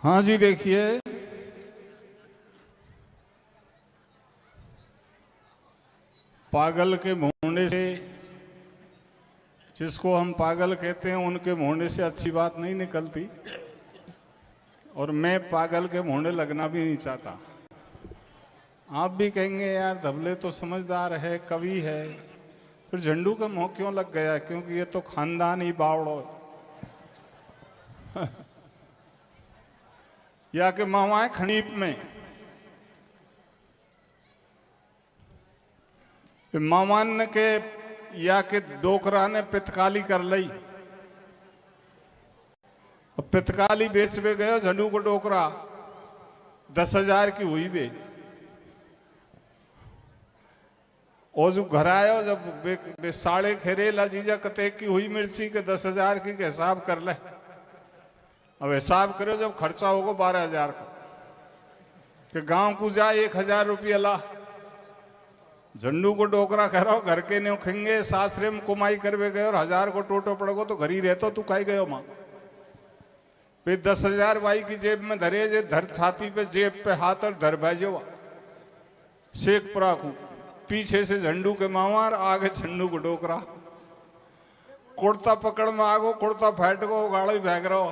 हाँ जी, देखिए पागल के मुंडे से, जिसको हम पागल कहते हैं, उनके मुंडे से अच्छी बात नहीं निकलती। और मैं पागल के मुंडे लगना भी नहीं चाहता। आप भी कहेंगे यार धबले तो समझदार है, कवि है, फिर झंडू का मुंह क्यों लग गया? क्योंकि ये तो खानदानी बावड़ो या के मावाए खणीप में मामान के या के डोकरा ने पितकाली कर लई। पितकाली बेच में गयो, झंडू को डोकरा 10,000 की हुई बे। और जो घर आयो जब बे साढ़े खेरेला जीजा कतेक की हुई मिर्ची के 10,000 की के हिसाब कर ले। अब हिसाब करो जब खर्चा होगा 12,000 का, कि गांव को जाए 1,000 रुपया ला। झंडू को डोकरा करो, घर के ने खेंगे, सासरे में कुमाई करवे गए और 1,000 को टोटो पड़गो तो घर ही रहतो, तू खाई गयो मां। फिर 10,000 भाई की जेब में धरे, जे धर छाती पे जेब पे हाथ और धर भाजो शेख पराखू। पीछे से झंडू के मामार, आगे झंडू को डोकरा। कुर्ता पकड़ में आगो, कुर्ता फैट गो, गाड़ो ही भाग रहो।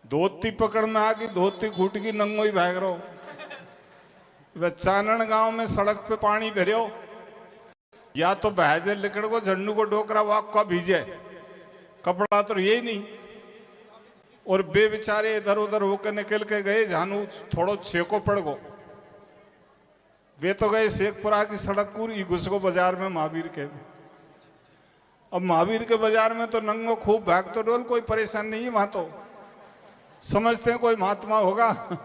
धोती पकड़ में आ गई, धोती खूट गई, नंगो ही भाग रहो। वह चानन गांव में सड़क पे पानी भरियो, या तो बहाजे लिकड़ को झंडू को डोकरा वाक का भीजे, कपड़ा तो यही नहीं। और बे बेचारे इधर उधर होकर निकल के गए, जानू थोड़ो छेको पड़ गो। वे तो गए शेखपुरा की सड़क पूरी घुस को बाजार में महावीर के। अब महावीर के बाजार में तो नंगो खूब भाग तो डोल, कोई परेशान नहीं है वहां तो। समझते हैं कोई महात्मा होगा।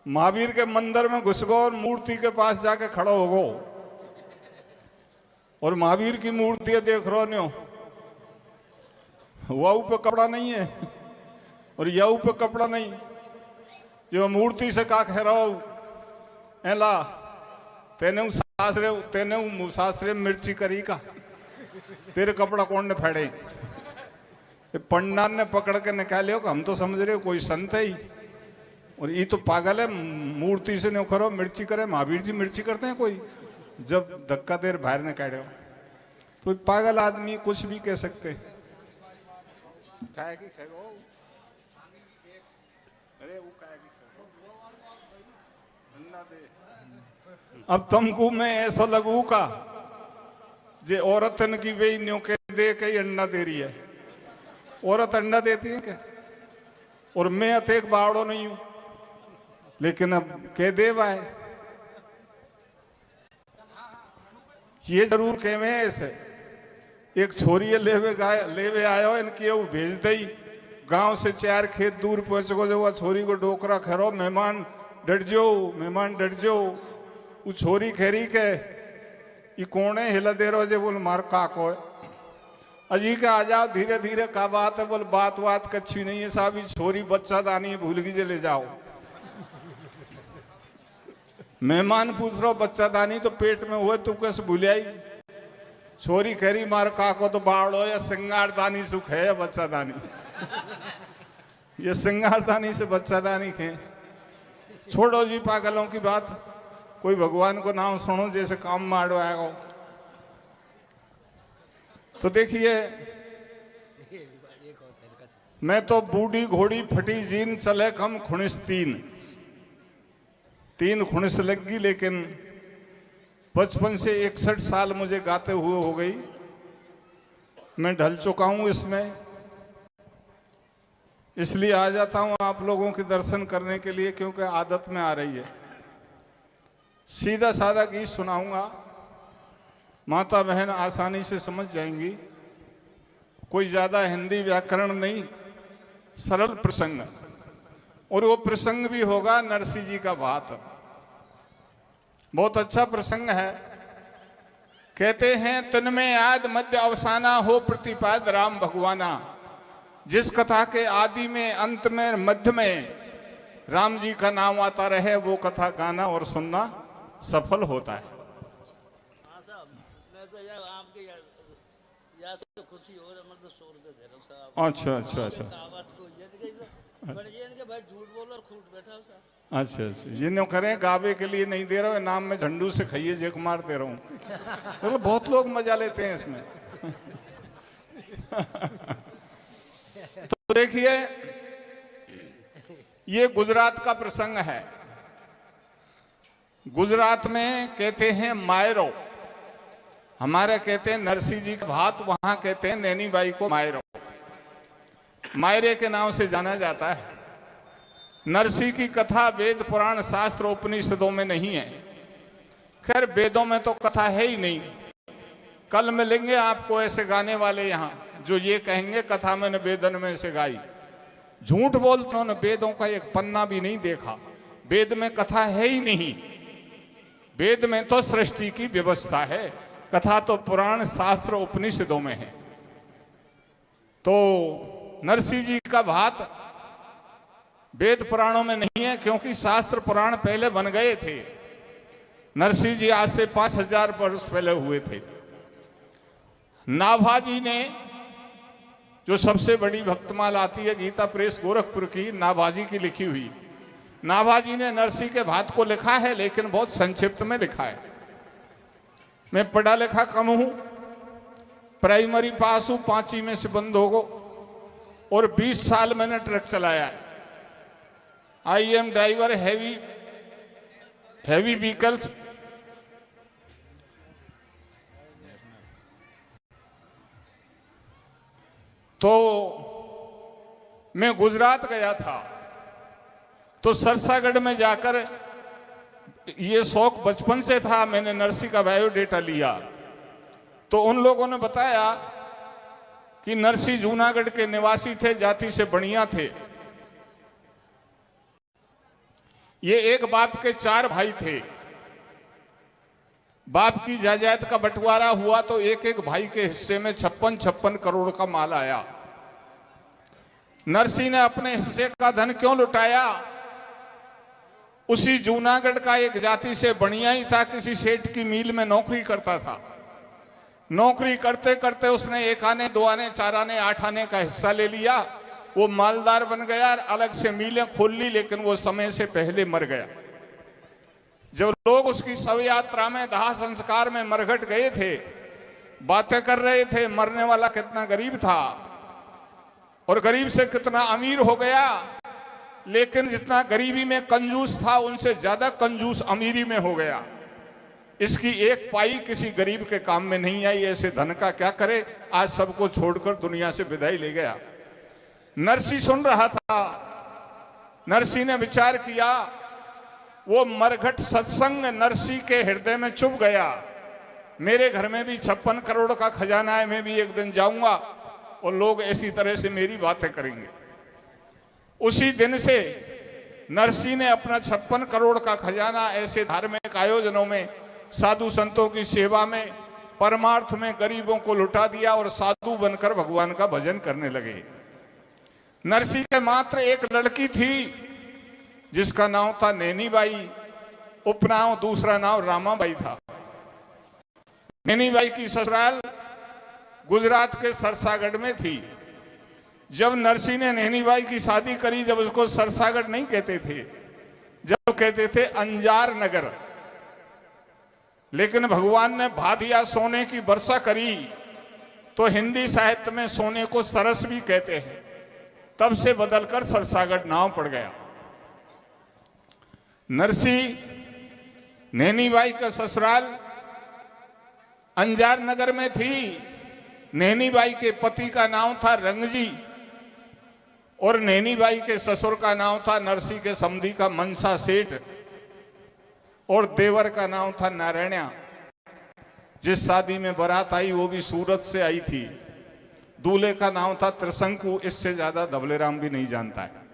महावीर के मंदिर में घुस गो और मूर्ति के पास जाके खड़ा हो गो। और महावीर की मूर्ति देख रो न्यो, वाऊ पे कपड़ा नहीं है और याऊ पे कपड़ा नहीं। जो मूर्ति से का कह रहा हूं, एला तेने सासरे मिर्ची करी का, तेरे कपड़ा कौन ने फाड़े? पंडान ने पकड़ के निकालियो कि हम तो समझ रहे हो कोई संत है ही, और ये तो पागल है, मूर्ति से नहीं करो मिर्ची करे। महावीर जी मिर्ची करते हैं कोई? जब धक्का देर बाहर निकाले तो पागल आदमी कुछ भी कह सकते। अब तुमको मैं ऐसा लगू का जे औरतन की वे न्यों के दे के अंडा दे रही है। औरत अंडा देती है क्या? और मैं अतेक बावड़ो नहीं हूं, लेकिन अब कह दे भाई ये जरूर कहवे ऐसे। एक छोरी लेवे आयो, इनकी वो भेज दई गांव से 4 खेत दूर पहुंच गो। जो छोरी को डोकरा खरो, मेहमान डट जो, मेहमान डट जो। वो छोरी खेरी के ये कौन है हिला दे रहो? जे बोल मार काको है। अजी के आ जाओ, धीरे धीरे का बात है? बोल बात कच्छी नहीं है साहब, छोरी बच्चा दानी है, भूल गई जे ले जाओ। मेहमान पूछ रहा बच्चा दानी तो पेट में हुए, तू कैसे भूलियाई? छोरी खैरी मार काको तो बाड़ो या सिंगार दानी सुख है या बच्चा दानी? ये सिंगार दानी से बच्चा दानी खे। छोड़ो जी पागलों की बात, कोई भगवान को नाम सुनो जैसे काम में आड़ो आएगा। तो देखिए, मैं तो बूढ़ी घोड़ी फटी जीन चले कम खुनिस तीन खुनिस लग गई, लेकिन बचपन से 61 साल मुझे गाते हुए हो गई। मैं ढल चुका हूं इसमें, इसलिए आ जाता हूं आप लोगों के दर्शन करने के लिए, क्योंकि आदत में आ रही है। सीधा साधा गीत सुनाऊंगा, माता बहन आसानी से समझ जाएंगी। कोई ज्यादा हिंदी व्याकरण नहीं, सरल प्रसंग। और वो प्रसंग भी होगा नरसिंह जी का भात। बहुत अच्छा प्रसंग है। कहते हैं तन्मय आद मध्य अवसाना हो प्रतिपाद राम भगवाना। जिस कथा के आदि में, अंत में, मध्य में राम जी का नाम आता रहे, वो कथा गाना और सुनना सफल होता है। हाँ साहब, मैं तो यार आपके यार से खुशी हो रहा, मतलब 100 रुपये दे रहा हूँ साहब। अच्छा अच्छा अच्छा। गणजेन के भाई झूठ बोल और खूट बैठा हो साहब। अच्छा अच्छा, ये नो करें गावे के लिए नहीं दे रहा हूँ, नाम में झंडू से खाइए जेक मार दे रहा हूँ। तो बहुत लोग मजा लेते हैं इसमें। तो देखिए, ये गुजरात का प्रसंग है। गुजरात में कहते हैं मायरो, हमारे कहते हैं नरसिंह जी का भात, वहां कहते हैं नैनी बाई को मायरो, मायरे के नाम से जाना जाता है। नरसिंह की कथा वेद पुराण शास्त्र उपनिषदों में नहीं है। खैर वेदों में तो कथा है ही नहीं। कल मिलेंगे आपको ऐसे गाने वाले यहाँ जो ये कहेंगे कथा मैंने वेदन में से गाई। झूठ बोलते हो, वेदों का एक पन्ना भी नहीं देखा, वेद में कथा है ही नहीं। वेद में तो सृष्टि की व्यवस्था है, कथा तो पुराण शास्त्र उपनिषदों में है। तो नरसिंह जी का भात वेद पुराणों में नहीं है, क्योंकि शास्त्र पुराण पहले बन गए थे। नरसिंह जी आज से 5000 वर्ष पहले हुए थे। नाभाजी ने, जो सबसे बड़ी भक्तमाल आती है गीता प्रेस गोरखपुर की, नाभाजी की लिखी हुई, नाभाजी ने नरसिंह के भात को लिखा है, लेकिन बहुत संक्षिप्त में लिखा है। मैं पढ़ा लिखा कम हूं, प्राइमरी पास हूं, 5वीं में से बंद हो गो, और 20 साल मैंने ट्रक चलाया है। I am driver heavy vehicles. तो मैं गुजरात गया था, तो सरसागढ़ में जाकर, ये शौक बचपन से था, मैंने नरसिंह का बायोडेटा लिया, तो उन लोगों ने बताया कि नरसिंह जूनागढ़ के निवासी थे, जाति से बढ़िया थे। ये एक बाप के 4 भाई थे। बाप की जायदाद का बंटवारा हुआ तो एक एक भाई के हिस्से में 56 करोड़ का माल आया। नरसिंह ने अपने हिस्से का धन क्यों लुटाया? उसी जूनागढ़ का एक जाति से बढ़िया ही था, किसी सेठ की मिल में नौकरी करता था। नौकरी करते करते उसने 1 आने 2 आने 4 आने 8 आने का हिस्सा ले लिया। वो मालदार बन गया, अलग से मिलें खोल ली, लेकिन वो समय से पहले मर गया। जब लोग उसकी शव यात्रा में दाह संस्कार में मरघट गए थे, बातें कर रहे थे, मरने वाला कितना गरीब था और गरीब से कितना अमीर हो गया, लेकिन जितना गरीबी में कंजूस था उनसे ज्यादा कंजूस अमीरी में हो गया। इसकी एक पाई किसी गरीब के काम में नहीं आई। ऐसे धन का क्या करे, आज सबको छोड़कर दुनिया से विदाई ले गया। नरसिंह सुन रहा था। नरसिंह ने विचार किया, वो मरघट सत्संग नरसिंह के हृदय में चुभ गया। मेरे घर में भी 56 करोड़ का खजाना है, मैं भी एक दिन जाऊंगा और लोग ऐसी तरह से मेरी बातें करेंगे। उसी दिन से नरसिंह ने अपना 56 करोड़ का खजाना ऐसे धार्मिक आयोजनों में, साधु संतों की सेवा में, परमार्थ में गरीबों को लुटा दिया और साधु बनकर भगवान का भजन करने लगे। नरसिंह के मात्र एक लड़की थी जिसका नाम था नैनी बाई, उपनाम दूसरा नाम रामाबाई था। नैनी बाई की ससुराल गुजरात के सरसागढ़ में थी। जब नरसिंह ने नैनी बाई की शादी करी, जब उसको सरसागढ़ नहीं कहते थे, जब कहते थे अंजार नगर, लेकिन भगवान ने भादिया सोने की वर्षा करी तो हिंदी साहित्य में सोने को सरस भी कहते हैं, तब से बदलकर सरसागढ़ नाम पड़ गया। नरसिंह नैनी बाई का ससुराल अंजार नगर में थी। नैनी बाई के पति का नाम था रंगजी और नैनी बाई के ससुर का नाम था नरसिंह के समधी का मनसा सेठ और देवर का नाम था नारायणा। जिस शादी में बारात आई वो भी सूरत से आई थी। दूल्हे का नाम था त्रिशंकु, इससे ज्यादा धबलेराम भी नहीं जानता है।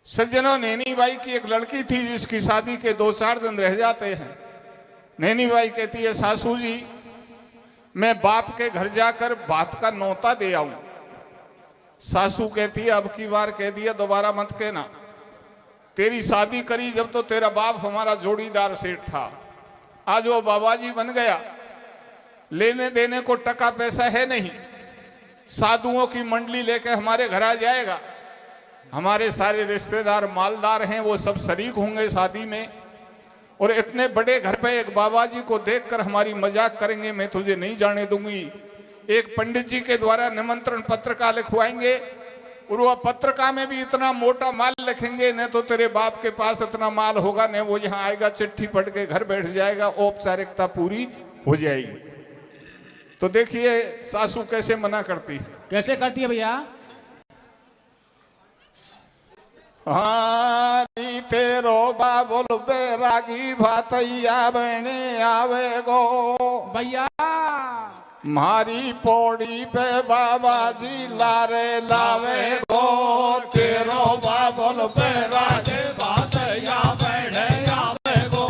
सज्जनों, नैनी बाई की एक लड़की थी जिसकी शादी के 2-4 दिन रह जाते हैं। नैनी बाई कहती है, सासू जी मैं बाप के घर जाकर बात का नौता दे आऊं। सासू कहती है, अब की बार कह दिया, दोबारा मत कहना। तेरी शादी करी जब तो तेरा बाप हमारा जोड़ीदार सेठ था, आज वो बाबाजी बन गया, लेने देने को टका पैसा है नहीं, साधुओं की मंडली लेकर हमारे घर आ जाएगा, हमारे सारे रिश्तेदार मालदार हैं, वो सब शरीक होंगे शादी में। और इतने बड़े घर पे एक बाबा जी को देखकर हमारी मजाक करेंगे, मैं तुझे नहीं जाने दूंगी। एक पंडित जी के द्वारा निमंत्रण पत्रिका लिखवाएंगे और वह पत्रिका में भी इतना मोटा माल लिखेंगे, न तो तेरे बाप के पास इतना माल होगा, न वो यहाँ आएगा, चिट्ठी पढ़ के घर बैठ जाएगा, औपचारिकता पूरी हो जाएगी। तो देखिए सासू कैसे मना करती है। कैसे करती है भैया? हारी तेरो बाबुल बैरागी भातैया बहने आवे गो भैया। मारी पौड़ी पे बाबा जी लारे लावे गो, तेरो बाबुल बैरागी भातैया बहने आवे गो,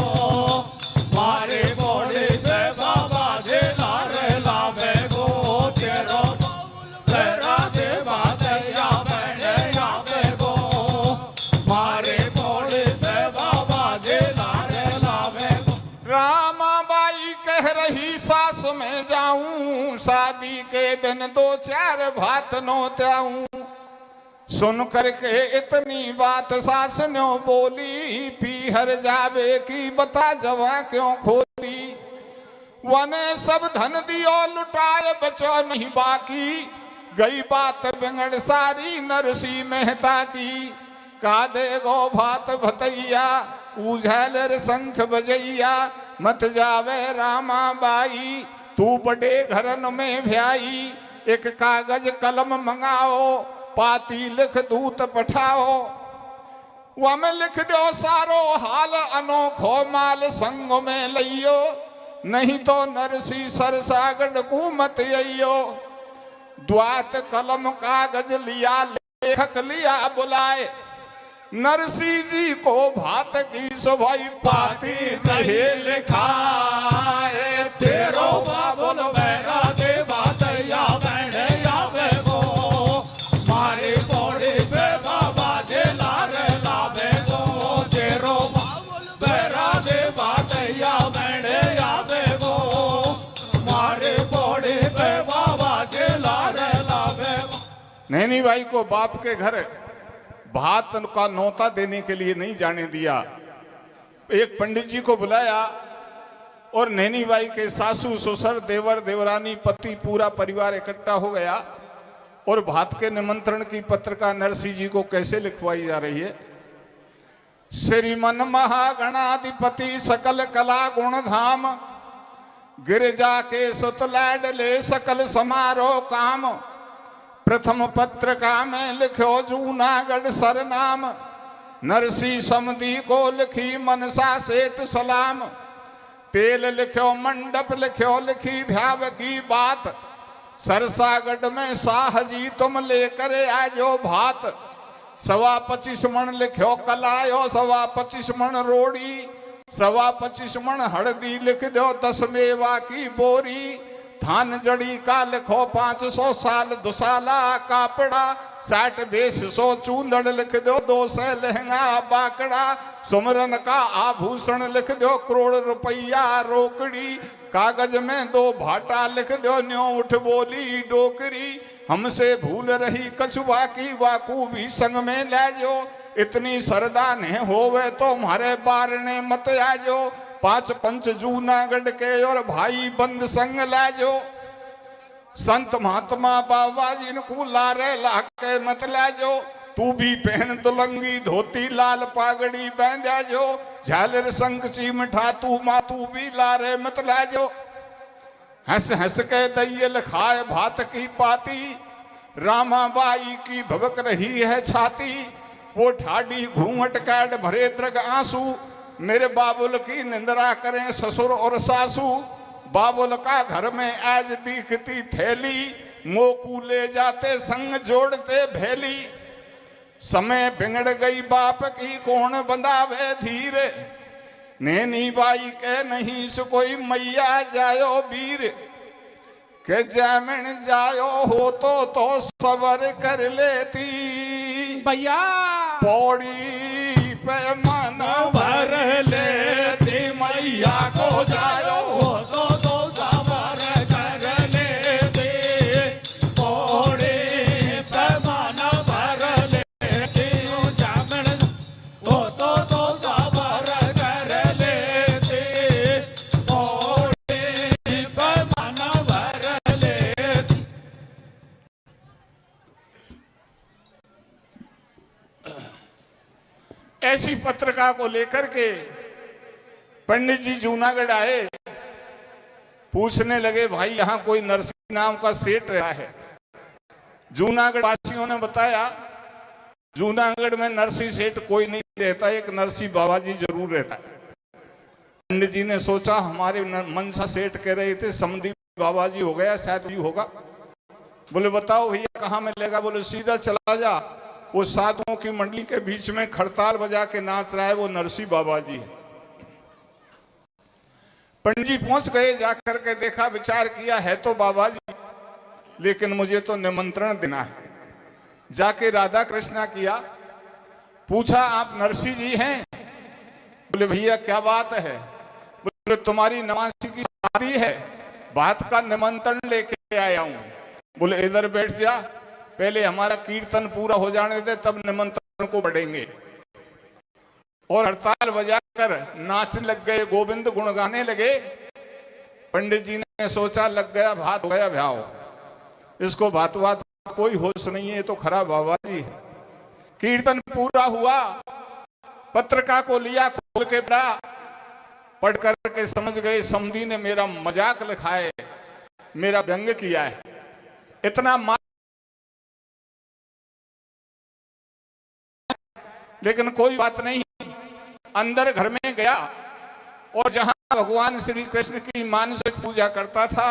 मारी पौड़ी पे बाबा जी लारे लावे गो, तेरो बाबुल बैरागी भातैया बहने आवे गो, मारी पौड़ी पे बाबा जी लारे लावे गो। रामाबाई कह रही सास में जाऊं, शादी के दिन 2-4 भात नोत्याऊं। सुन करके इतनी बात सास ने बोली, पीहर जावे की बता जवा क्यों खोली। वने सब धन दियो लुटाए बचो नहीं बाकी, गई बात बिगड़ सारी नरसी मेहता की। का दे गो भात भतैया उझल शंख बजैया, मत जावे रामा बाई तू बड़े घरन में भ्याई। एक कागज कलम मंगाओ, पाती लिख दूत पठाओ, वह में लिख दो सारो हाल अनोखो माल संग में लियो, नहीं तो नरसी सरसागढ़ को मत अइयो। द्वात कलम कागज लिया, लेखक लिया बुलाए, नरसी जी को भात की सभाई पाती नहीं लिखाए। तेरो बाबुल बैरागी भातैया बहने आवे गो, मारी पौड़ी पे बाबा जी लारे लावे गो, तेरो बाबुल बैरागी भातैया बहने आवे गो, मारी पौड़ी पे बाबा जी लारे लावे गो। नैनी भाई को बाप के घर भात का नौता देने के लिए नहीं जाने दिया। एक पंडित जी को बुलाया और नैनी बाई के सासू ससुर देवर देवरानी पति पूरा परिवार इकट्ठा हो गया और भात के निमंत्रण की पत्रिका नरसी जी को कैसे लिखवाई जा रही है। श्रीमन महागणाधिपति सकल कला गुण धाम, गिरजा के सुत लाडले सकल समारोह काम। प्रथम पत्रिका में लिखो जूनागढ़ सरनाम, नरसी समधी को लिखी मनसा सेठ सलाम। तेल लिखो मंडप लिखो लिखी भ्याव की बात, सरसागढ़ में शाह जी तुम लेकर आजो भात। 25 मण लिखो कलायो, 25 मण रोड़ी, 25 मण हल्दी लिख दो 10 मेवा की बोरी। थान जड़ी का लिखो 500 साल दुसाला कापड़ा, 60 बेस 100 चूंदड़ लिख दो 200 लहंगा बाकड़ा। सुमरन का आभूषण लिख दो 1 करोड़ रुपया रोकड़ी, कागज में 2 भाटा लिख दो न्यो उठ बोली डोकरी। हमसे भूल रही कछुआ की वाकू भी संग में ले जो, इतनी सरदा ने होवे तो हमारे बारने मत आजो। 5 पंच जूनागढ़ के और भाई बंद संग लाजो, संत महात्मा बाबा जी को लारे लाके मत लाजो। तू भी पहन दुलंगी धोती लाल पागड़ी बांधा जो, झालर संग चिमठा तू मातू भी लारे मत लाजो। हंस हंस के दैयल खाए भात की पाती, रामाबाई की भबक रही है छाती। वो ठाडी घूंघट काट भरे द्रग आंसू, मेरे बाबुल की निंद्रा करें ससुर और सासू। बाबुल का घर में आज दिखती थैली, मोकू ले जाते संग जोड़ते भेली। समय बिगड़ गई बाप की कौन बंधावे धीर, नैनी बाई के नहीं सो कोई मैया जायो वीर। के जामिन जायो हो तो सबर कर लेती भैया। पौड़ी पे मन भर लेती, मैया को जायो हो तो सबर कर लेती। पौड़ी पे मन भर लेती, ऐसी पत्रिका को लेकर के पंडित जी जूनागढ़ आए, पूछने लगे भाई यहां कोई नरसिंह नाम का सेठ रहा है। जूनागढ़ वासियों ने बताया जूनागढ़ में नरसिंह सेठ कोई नहीं रहता, एक नरसिंह बाबा जी जरूर रहता है। पंडित जी ने सोचा हमारे मनसा सेठ कह रहे थे समधी बाबा जी हो गया, शायद भी होगा। बोले बताओ भैया कहाँ मिलेगा? बोले सीधा चला जा, वो साधुओं की मंडली के बीच में खड़ताल बजा के नाच रहा है, वो नरसिंह बाबा जी है। पंडित जी पहुंच गए, जाकर के देखा, विचार किया है तो बाबा जी, लेकिन मुझे तो निमंत्रण देना है। जाके राधा कृष्णा किया, पूछा आप नरसिंह जी हैं? बोले भैया क्या बात है? बोले तुम्हारी नवासी की शादी है, बात का निमंत्रण लेके आया हूं। बोले इधर बैठ जा, पहले हमारा कीर्तन पूरा हो जाने दे, तब निमंत्रण को बढ़ेंगे। और हड़ताल बजाकर नाचने लग गए, गोविंद गुण गाने लगे। पंडित जी ने सोचा लग गया भात हो गया भ्याव, इसको भात वात कोई होश नहीं है, तो खरा बाबा जी है। कीर्तन पूरा हुआ, पत्रिका को लिया, खोल के पढ़ करके समझ गए समधी ने मेरा मजाक लिखा है, मेरा व्यंग किया है। इतना लेकिन कोई बात नहीं, अंदर घर में गया और जहां भगवान श्री कृष्ण की मानसिक पूजा करता था,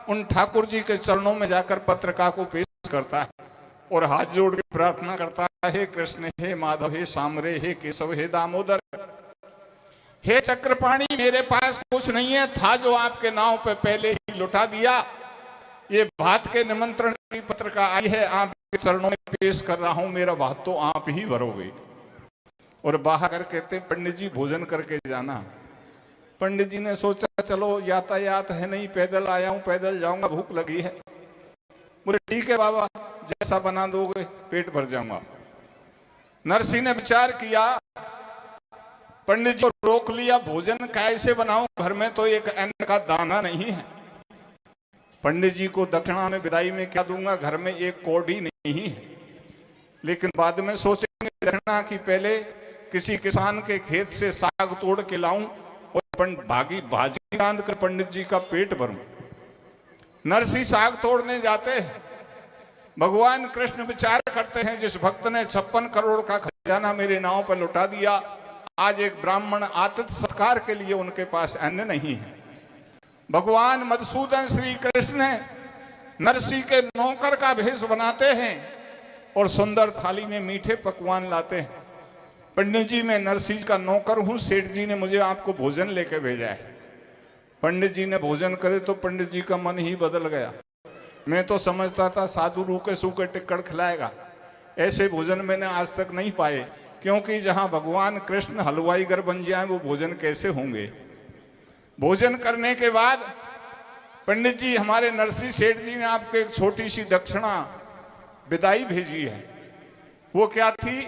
उन ठाकुर जी के चरणों में जाकर पत्रिका को पेश करता है और हाथ जोड़ के प्रार्थना करता है, हे कृष्ण, हे माधव, हे सामरे, हे केशव, हे दामोदर, हे चक्रपाणी, मेरे पास कुछ नहीं है, था जो आपके नाव पे पहले ही लुटा दिया। ये भात के निमंत्रण की पत्रिका आई है, आपके चरणों में पेश कर रहा हूं, मेरा भात तो आप ही भरोगे। और बाहर कहते पंडित जी भोजन करके जाना। पंडित जी ने सोचा चलो यातायात है नहीं, पैदल आया हूं, पैदल जाऊंगा, भूख लगी है। बोले ठीक है बाबा, जैसा बना दोगे पेट भर जाऊंगा। नरसिंह ने विचार किया, पंडित जी को रोक लिया, भोजन कैसे बनाऊं, घर में तो एक अन्न का दाना नहीं है। पंडित जी को दक्षिणा में विदाई में क्या दूंगा, घर में एक कौड़ी नहीं है। लेकिन बाद में सोचेंगे दक्षिणा की पहले किसी किसान के खेत से साग तोड़ के लाऊं और भाजी रांध कर पंडित जी का पेट भरूं। नरसिंह साग तोड़ने जाते हैं, भगवान कृष्ण विचार करते हैं जिस भक्त ने 56 करोड़ का खजाना मेरे नाव पर लुटा दिया, आज एक ब्राह्मण आतिथ्य सत्कार के लिए उनके पास अन्न नहीं है। भगवान मधुसूदन श्री कृष्ण नरसिंह के नौकर का भेष बनाते हैं और सुंदर थाली में मीठे पकवान लाते हैं। पंडित जी मैं नरसिंह का नौकर हूं, सेठ जी ने मुझे आपको भोजन लेके भेजा है। पंडित जी ने भोजन करे तो पंडित जी का मन ही बदल गया। मैं तो समझता था साधु रूखे सूखे टिक्कड़ खिलाएगा, ऐसे भोजन मैंने आज तक नहीं पाए, क्योंकि जहां भगवान कृष्ण हलवाईगर बन जाए वो भोजन कैसे होंगे। भोजन करने के बाद पंडित जी हमारे नरसिंह सेठ जी ने आपको एक छोटी सी दक्षिणा विदाई भेजी है। वो क्या थी,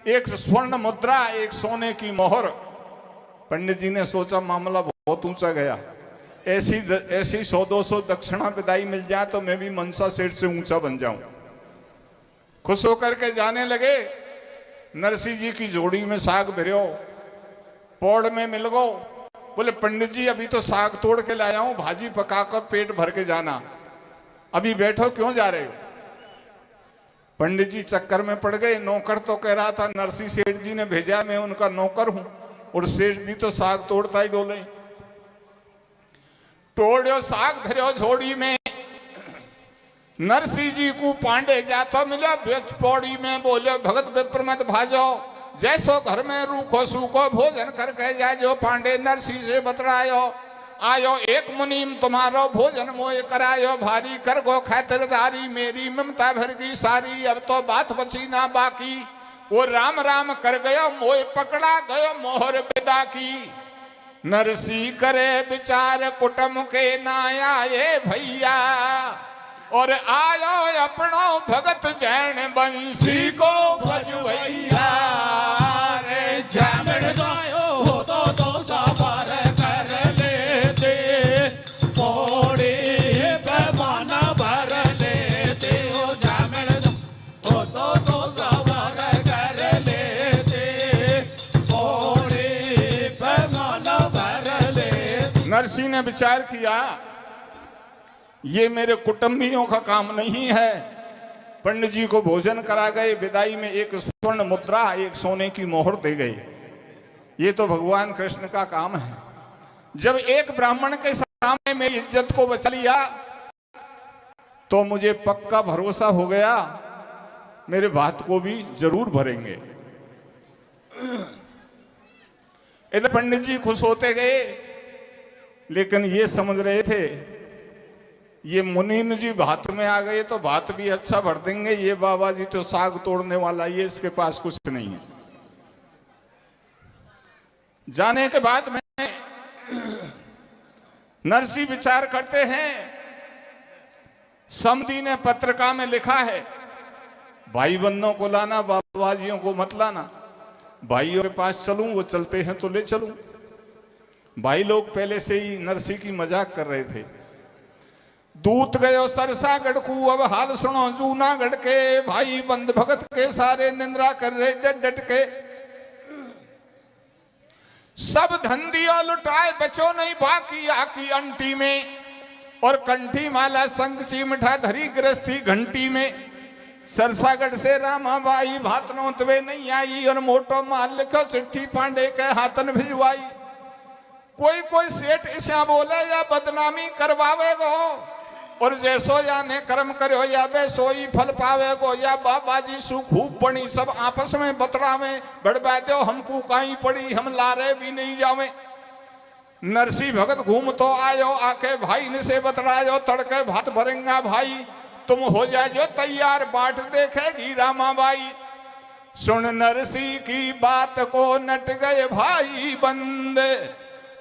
एक स्वर्ण मुद्रा, एक सोने की मोहर। पंडित जी ने सोचा मामला बहुत ऊंचा गया, ऐसी 100-200 दक्षिणा विदाई मिल जाए तो मैं भी मनसा सेठ से ऊंचा बन जाऊं। खुश होकर के जाने लगे। नरसिंह जी की जोड़ी में साग भिरो, पौड़ में मिल गो। बोले पंडित जी अभी तो साग तोड़ के लाया हूं, भाजी पकाकर पेट भर के जाना, अभी बैठो क्यों जा रहे हो। पंडित जी चक्कर में पड़ गए। नौकर तो कह रहा था नरसिंह सेठ जी ने भेजा, मैं उनका नौकर हूं, और सेठ जी तो साग तोड़ता ही डोले। तोड़ो साग धरो झोड़ी में, नरसिंह जी को पांडे जातो मिलो बेच पौड़ी में। बोले भगत विप्र मत भाजो, जैसो घर में रूखो सूखो भोजन करके जाजो। पांडे नरसिंह से बतरायो, आयो एक मुनीम तुम्हारो भोजन मोय करायो। भारी कर गो खातिरदारी, मेरी ममता भर गई सारी, अब तो बात बची ना बाकी। वो राम राम कर गयो, मोय पकड़ा गयो मोहर विदा की। नरसिंह करे विचार कुटुम के ना आए भैया, और आयो अपनो भगत जैन बंसी को भज भैया। रे जामण जायो हो तो सवार कर लेते, पौड़े पैमाना भर लेते। हो जामण हो तो सवार कर लेते, नरसिंह ने विचार किया, ये मेरे कुटुंबियों का काम नहीं है। पंडित जी को भोजन करा गए, विदाई में एक स्वर्ण मुद्रा, एक सोने की मोहर दे गए। ये तो भगवान कृष्ण का काम है। जब एक ब्राह्मण के सामने मेरी इज्जत को बचा लिया तो मुझे पक्का भरोसा हो गया, मेरे बात को भी जरूर भरेंगे। इधर पंडित जी खुश होते गए, लेकिन ये समझ रहे थे ये मुनीम जी बात में आ गए तो बात भी अच्छा भर देंगे, ये बाबा जी तो साग तोड़ने वाला, ये इसके पास कुछ नहीं है। जाने के बाद में नरसिंह विचार करते हैं, समधी ने पत्रिका में लिखा है भाई बंधुओं को लाना, बाबाजियों को मत लाना। भाइयों के पास चलूं, वो चलते हैं तो ले चलूं। भाई लोग पहले से ही नरसिंह की मजाक कर रहे थे। दूत गयो सरसागढ़ को, अब हाल सुनो जूनागढ़ के, भाई बंद भगत के सारे निंद्रा कर रहे डट डट के। सब धन दिया लुटाए, बचो नहीं बाकी आकी अंटी में, और कंठी माला संग चिमठा धरी गृहस्थी घंटी में। सरसागढ़ से रामाबाई भात नोतवे नहीं आई, और मोटो माल लिखो चिट्ठी पांडे के हाथन भिजवाई। कोई कोई सेठ ऐसा बोले या बदनामी करवावेगो, और जैसो जाने कर्म करो या वे सोई फल पावेगो। या बाबा जी सु खूब बनी, सब आपस में बतलावे, बड़बा दो हमको काई पड़ी, हम लारे भी नहीं जावे। नरसिंह भगत घूम तो आयो, आके भाई ने से बतलायो, तड़के भात भरेंगा भाई, तुम हो जाए जो तैयार, बाट देखेगी रामाबाई। सुन नरसिंह की बात को नट गए भाई बंदे,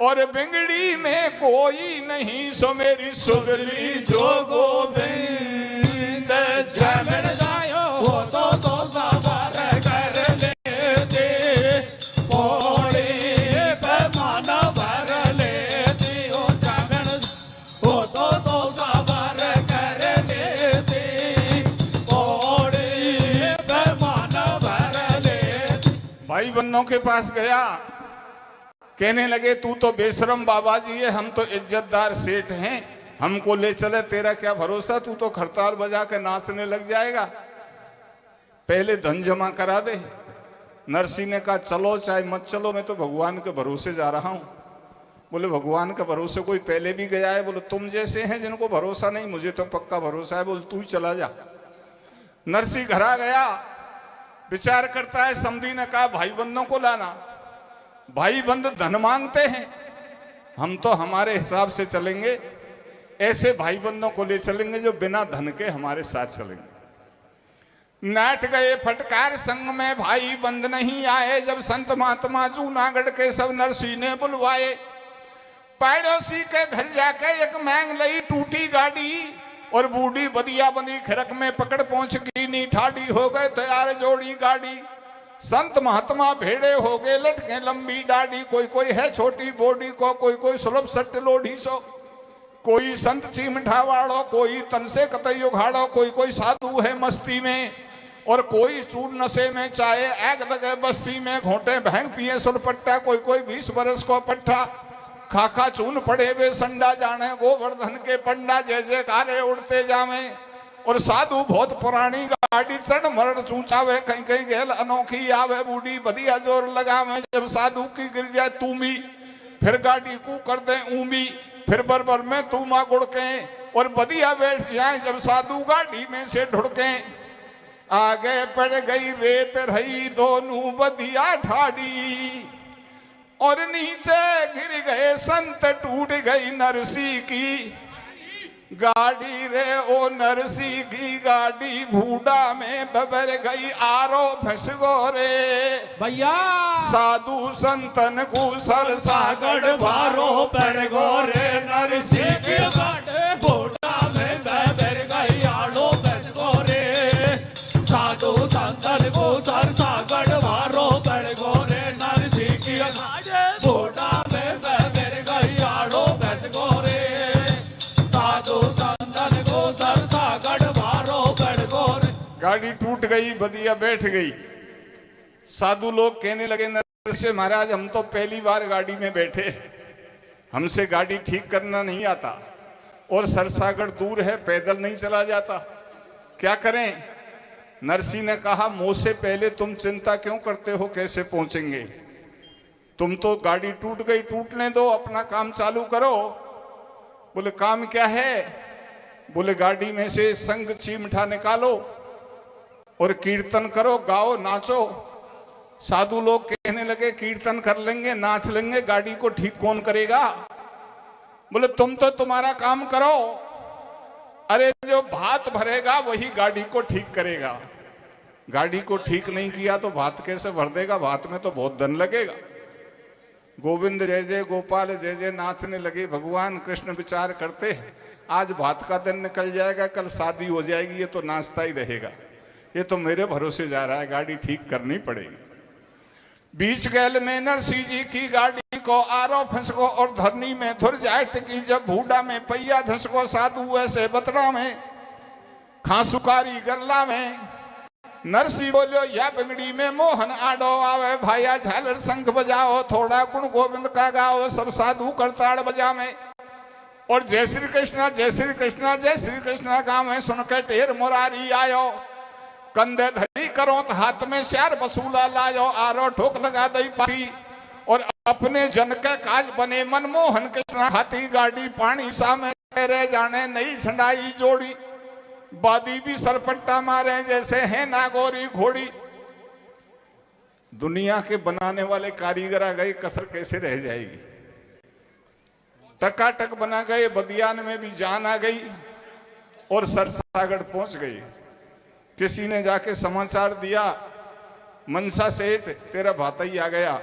और बिगड़ी में कोई नहीं, सो मेरी सुगली जो गोविंद जमन जायो, हो तो सवार कर लेते, ओड़े पे मन भर लेते, ओ जमन हो तो सवार कर लेते, ओड़े पे मन भर लेते। भाई बंदों के पास गया, कहने लगे तू तो बेशरम बाबा जी है, हम तो इज्जतदार सेठ हैं, हमको ले चले, तेरा क्या भरोसा, तू तो खड़ताल बजा के नाचने लग जाएगा, पहले धन जमा करा दे। नरसिंह ने कहा चलो चाहे मत चलो, मैं तो भगवान के भरोसे जा रहा हूं। बोले भगवान के भरोसे कोई पहले भी गया है? बोले तुम जैसे हैं जिनको भरोसा नहीं, मुझे तो पक्का भरोसा है। बोले तू ही चला जा। नरसिंह घर आ गया, विचार करता है, समधी ने कहा भाई बंदों को लाना। भाई बंद धन मांगते हैं, हम तो हमारे हिसाब से चलेंगे, ऐसे भाई बंदों को ले चलेंगे जो बिना धन के हमारे साथ चलेंगे। नाट गए फटकार संग में, भाई बंद नहीं आए, जब संत महात्मा जूनागढ़ के सब नरसिंह ने बुलवाए। पड़ोसी के घर जाके एक मांग लई टूटी गाड़ी, और बूढ़ी बदिया बंदी खिरक में पकड़ पहुंच गई, नी ठाड़ी हो गए तैयार जोड़ी गाड़ी। संत महात्मा भेड़े हो गए, लटके लंबी डाड़ी, कोई कोई है छोटी बॉडी को, कोई कोई सुलभ सट लोढ़ी सो, कोई संत चिमठा वाड़ो, कोई तन से कतई उघाड़ो, कोई कोई साधु है मस्ती में, और कोई चूर नशे में चाहे आग लगे बस्ती में। घोटे भैंग पिए सुलपट्टा, कोई कोई 20 बरस को पट्टा, खाखा चून पड़े वे संडा, जाने गोवर्धन के पंडा, जय जयकारे उड़ते जावे। और साधु बहुत पुरानी गाड़ी चढ़ मरण चूचावे, कहीं कहीं गेल अनोखी आवे, बूढ़ी बढ़िया जोर लगावे। जब साधु की गिर जाए तूमी, फिर गाड़ी को कर दे ऊमी, फिर बरबर में तूमा गुड़के, और बढ़िया बैठ जाए जब साधु गाड़ी में से ढुड़के। आगे पड़ गई रेत रही दोनों बढ़िया ठाड़ी, और नीचे गिर गए संत, टूट गई नरसिंह की गाड़ी रे। ओ नरसिंह की गाड़ी भूडा में बबर गई, आरो फंस गो रे भैया। साधु संतन को सरसागढ़ भारो पड़ गो रे, नरसिंह की गाड़ी भूडा में बबर गई, आरो फंस गो रे। साधु संतन को सरसागढ़ भारो पड़ गो रे, नरसिंह की गाड़ी भूडा में बबर गई, आरो फंस गो रे। गाड़ी टूट गई, बदिया बैठ गई। साधु लोग कहने लगे नरसिंह महाराज हम तो पहली बार गाड़ी में बैठे, हमसे गाड़ी ठीक करना नहीं आता और सरसागढ़ दूर है, पैदल नहीं चला जाता, क्या करें? नरसी ने कहा, मुँह से पहले तुम चिंता क्यों करते हो कैसे पहुंचेंगे? तुम तो गाड़ी टूट गई, टूटने दो, अपना काम चालू करो। बोले काम क्या है? बोले गाड़ी में से संग चिमटा निकालो और कीर्तन करो, गाओ, नाचो। साधु लोग कहने लगे कीर्तन कर लेंगे, नाच लेंगे, गाड़ी को ठीक कौन करेगा? बोले तुम तो तुम्हारा काम करो, अरे जो भात भरेगा वही गाड़ी को ठीक करेगा। गाड़ी को ठीक नहीं किया तो भात कैसे भर देगा? भात में तो बहुत धन लगेगा। गोविंद जय जय गोपाल जय जय नाचने लगे। भगवान कृष्ण विचार करते हैं, आज भात का दिन निकल जाएगा, कल शादी हो जाएगी, ये तो नाचता ही रहेगा, ये तो मेरे भरोसे जा रहा है, गाड़ी ठीक करनी पड़ेगी। बीच गैल में नरसी जी की गाड़ी को आरो फंसको और धरनी में धुर जाट की। जब भूडा में पहिया धसको, साधु ऐसे बतरा में खांसुकारी गरला में। नरसी बोलो या बिगड़ी में मोहन आडो आवे, भाया झालर शंख बजाओ, थोड़ा गुण गोविंद का गाओ, सब साधु करताड़ बजा में। और जय श्री कृष्णा जय श्री कृष्णा जय श्री कृष्णा गाँव में सुन के ढेर मुरारी आयो। कंधे धरी करो तो हाथ में श्यार बसूला लायो, आरो ठोक लगा दई पाती और अपने जन के काज बने मनमोहन। कृष्णा हाथी गाड़ी पानी सामे रह जाने, नई झंडाई जोड़ी, बादी भी सरपट्टा मारे जैसे है नागौरी घोड़ी। दुनिया के बनाने वाले कारीगर आ गए, कसर कैसे रह जाएगी? टकाटक बना गए, बदियान में भी जान आ गई और सरसागढ़ पहुंच गई। किसी ने जाके समाचार दिया, मनसा सेठ तेरा भाताई आ गया।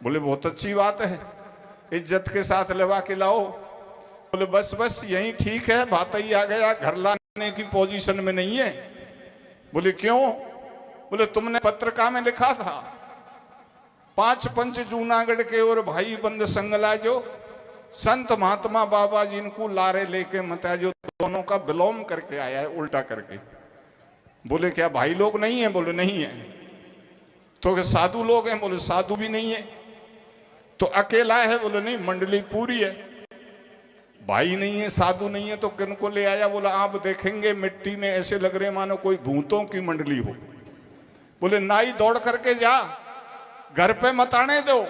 बोले बहुत अच्छी बात है, इज्जत के साथ लवा के लाओ। बोले बस बस यही ठीक है, भाताई आ गया, घर लाने की पोजीशन में नहीं है। बोले क्यों? बोले तुमने पत्रिका में लिखा था 5 पंच जूनागढ़ के और भाई बंद संगला जो संत महात्मा बाबा जिनको लारे लेके मता जो दोनों का विलोम करके आया है, उल्टा करके। बोले क्या भाई लोग नहीं है? बोले नहीं है। तो साधु लोग हैं? बोले साधु भी नहीं है। तो अकेला है? बोले नहीं, मंडली पूरी है। भाई नहीं है, साधु नहीं है, तो किनको ले आया? बोला आप देखेंगे मिट्टी में ऐसे लग रहे मानो कोई भूतों की मंडली हो। बोले नाई दौड़ करके जा, घर पे मत आने दो।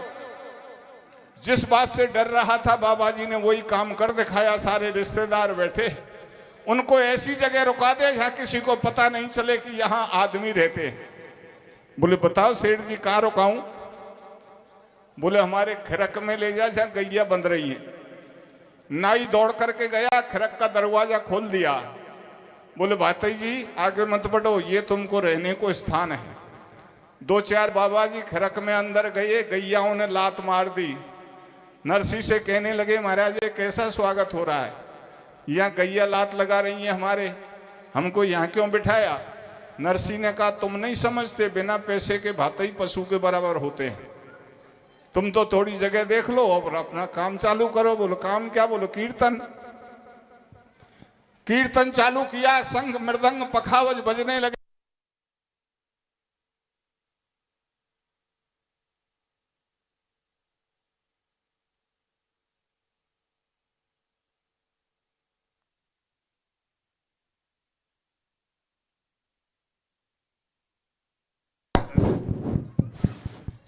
जिस बात से डर रहा था बाबा जी ने वही काम कर दिखाया। सारे रिश्तेदार बैठे, उनको ऐसी जगह रुका दे जहां किसी को पता नहीं चले कि यहां आदमी रहते हैं। बोले बताओ सेठ जी कहां रुकाऊं? बोले हमारे खिरक में ले जा जहां गैया बंध रही है। नाई दौड़ करके गया, खिरक का दरवाजा खोल दिया। बोले भाताई जी आगे मत बढ़ो, ये तुमको रहने को स्थान है। 2-4 बाबा जी खिरक में अंदर गए, गैयाओं ने लात मार दी। नरसी से कहने लगे महाराज ये कैसा स्वागत हो रहा है? यहाँ गैया लात लगा रही है हमारे, हमको यहाँ क्यों बिठाया? नरसी ने कहा तुम नहीं समझते, बिना पैसे के भाताई पशु के बराबर होते हैं। तुम तो थोड़ी जगह देख लो और अपना काम चालू करो। बोलो काम क्या? बोलो कीर्तन। कीर्तन चालू किया, संग मृदंग पखावज बजने लगे।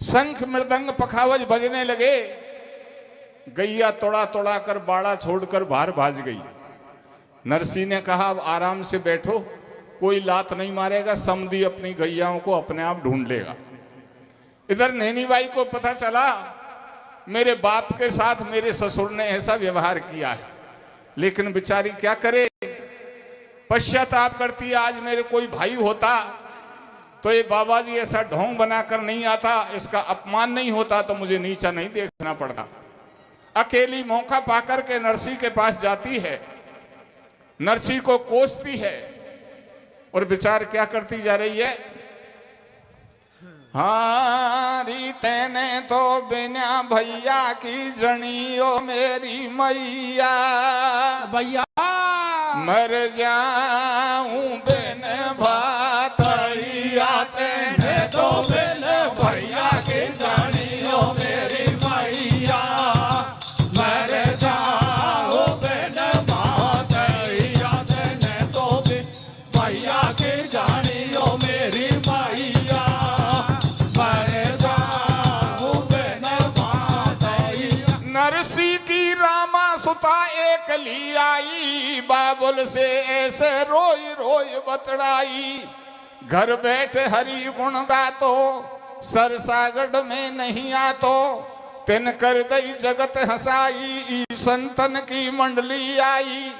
शंख मृदंग पखावज बजने लगे। गैया तोड़ा तोड़ा कर बाड़ा छोड़कर बाहर भाज गई। नरसी ने कहा अब आराम से बैठो, कोई लात नहीं मारेगा, समधी अपनी गैयाओं को अपने आप ढूंढ लेगा। इधर नैनी बाई को पता चला मेरे बाप के साथ मेरे ससुर ने ऐसा व्यवहार किया है, लेकिन बेचारी क्या करे, पश्चाताप करती है। आज मेरे कोई भाई होता तो ये बाबा जी ऐसा ढोंग बनाकर नहीं आता, इसका अपमान नहीं होता तो मुझे नीचा नहीं देखना पड़ता। अकेली मौका पाकर के नरसी के पास जाती है, नरसी को कोसती है और विचार क्या करती जा रही है? हारी तेने तो बिना भैया की जनियो मेरी मैया, भैया मर जाऊं बिन भातैया, तेने तो बिन भैया की जनियो मेरी मैया, मर मंडली आई, बाबुल से ऐसे रोई रोई बतड़ाई। घर बैठे हरि गुण गातो, सरसागढ़ में नहीं आतो। तिन कर दई जगत हंसाई, संतन की मंडली आई।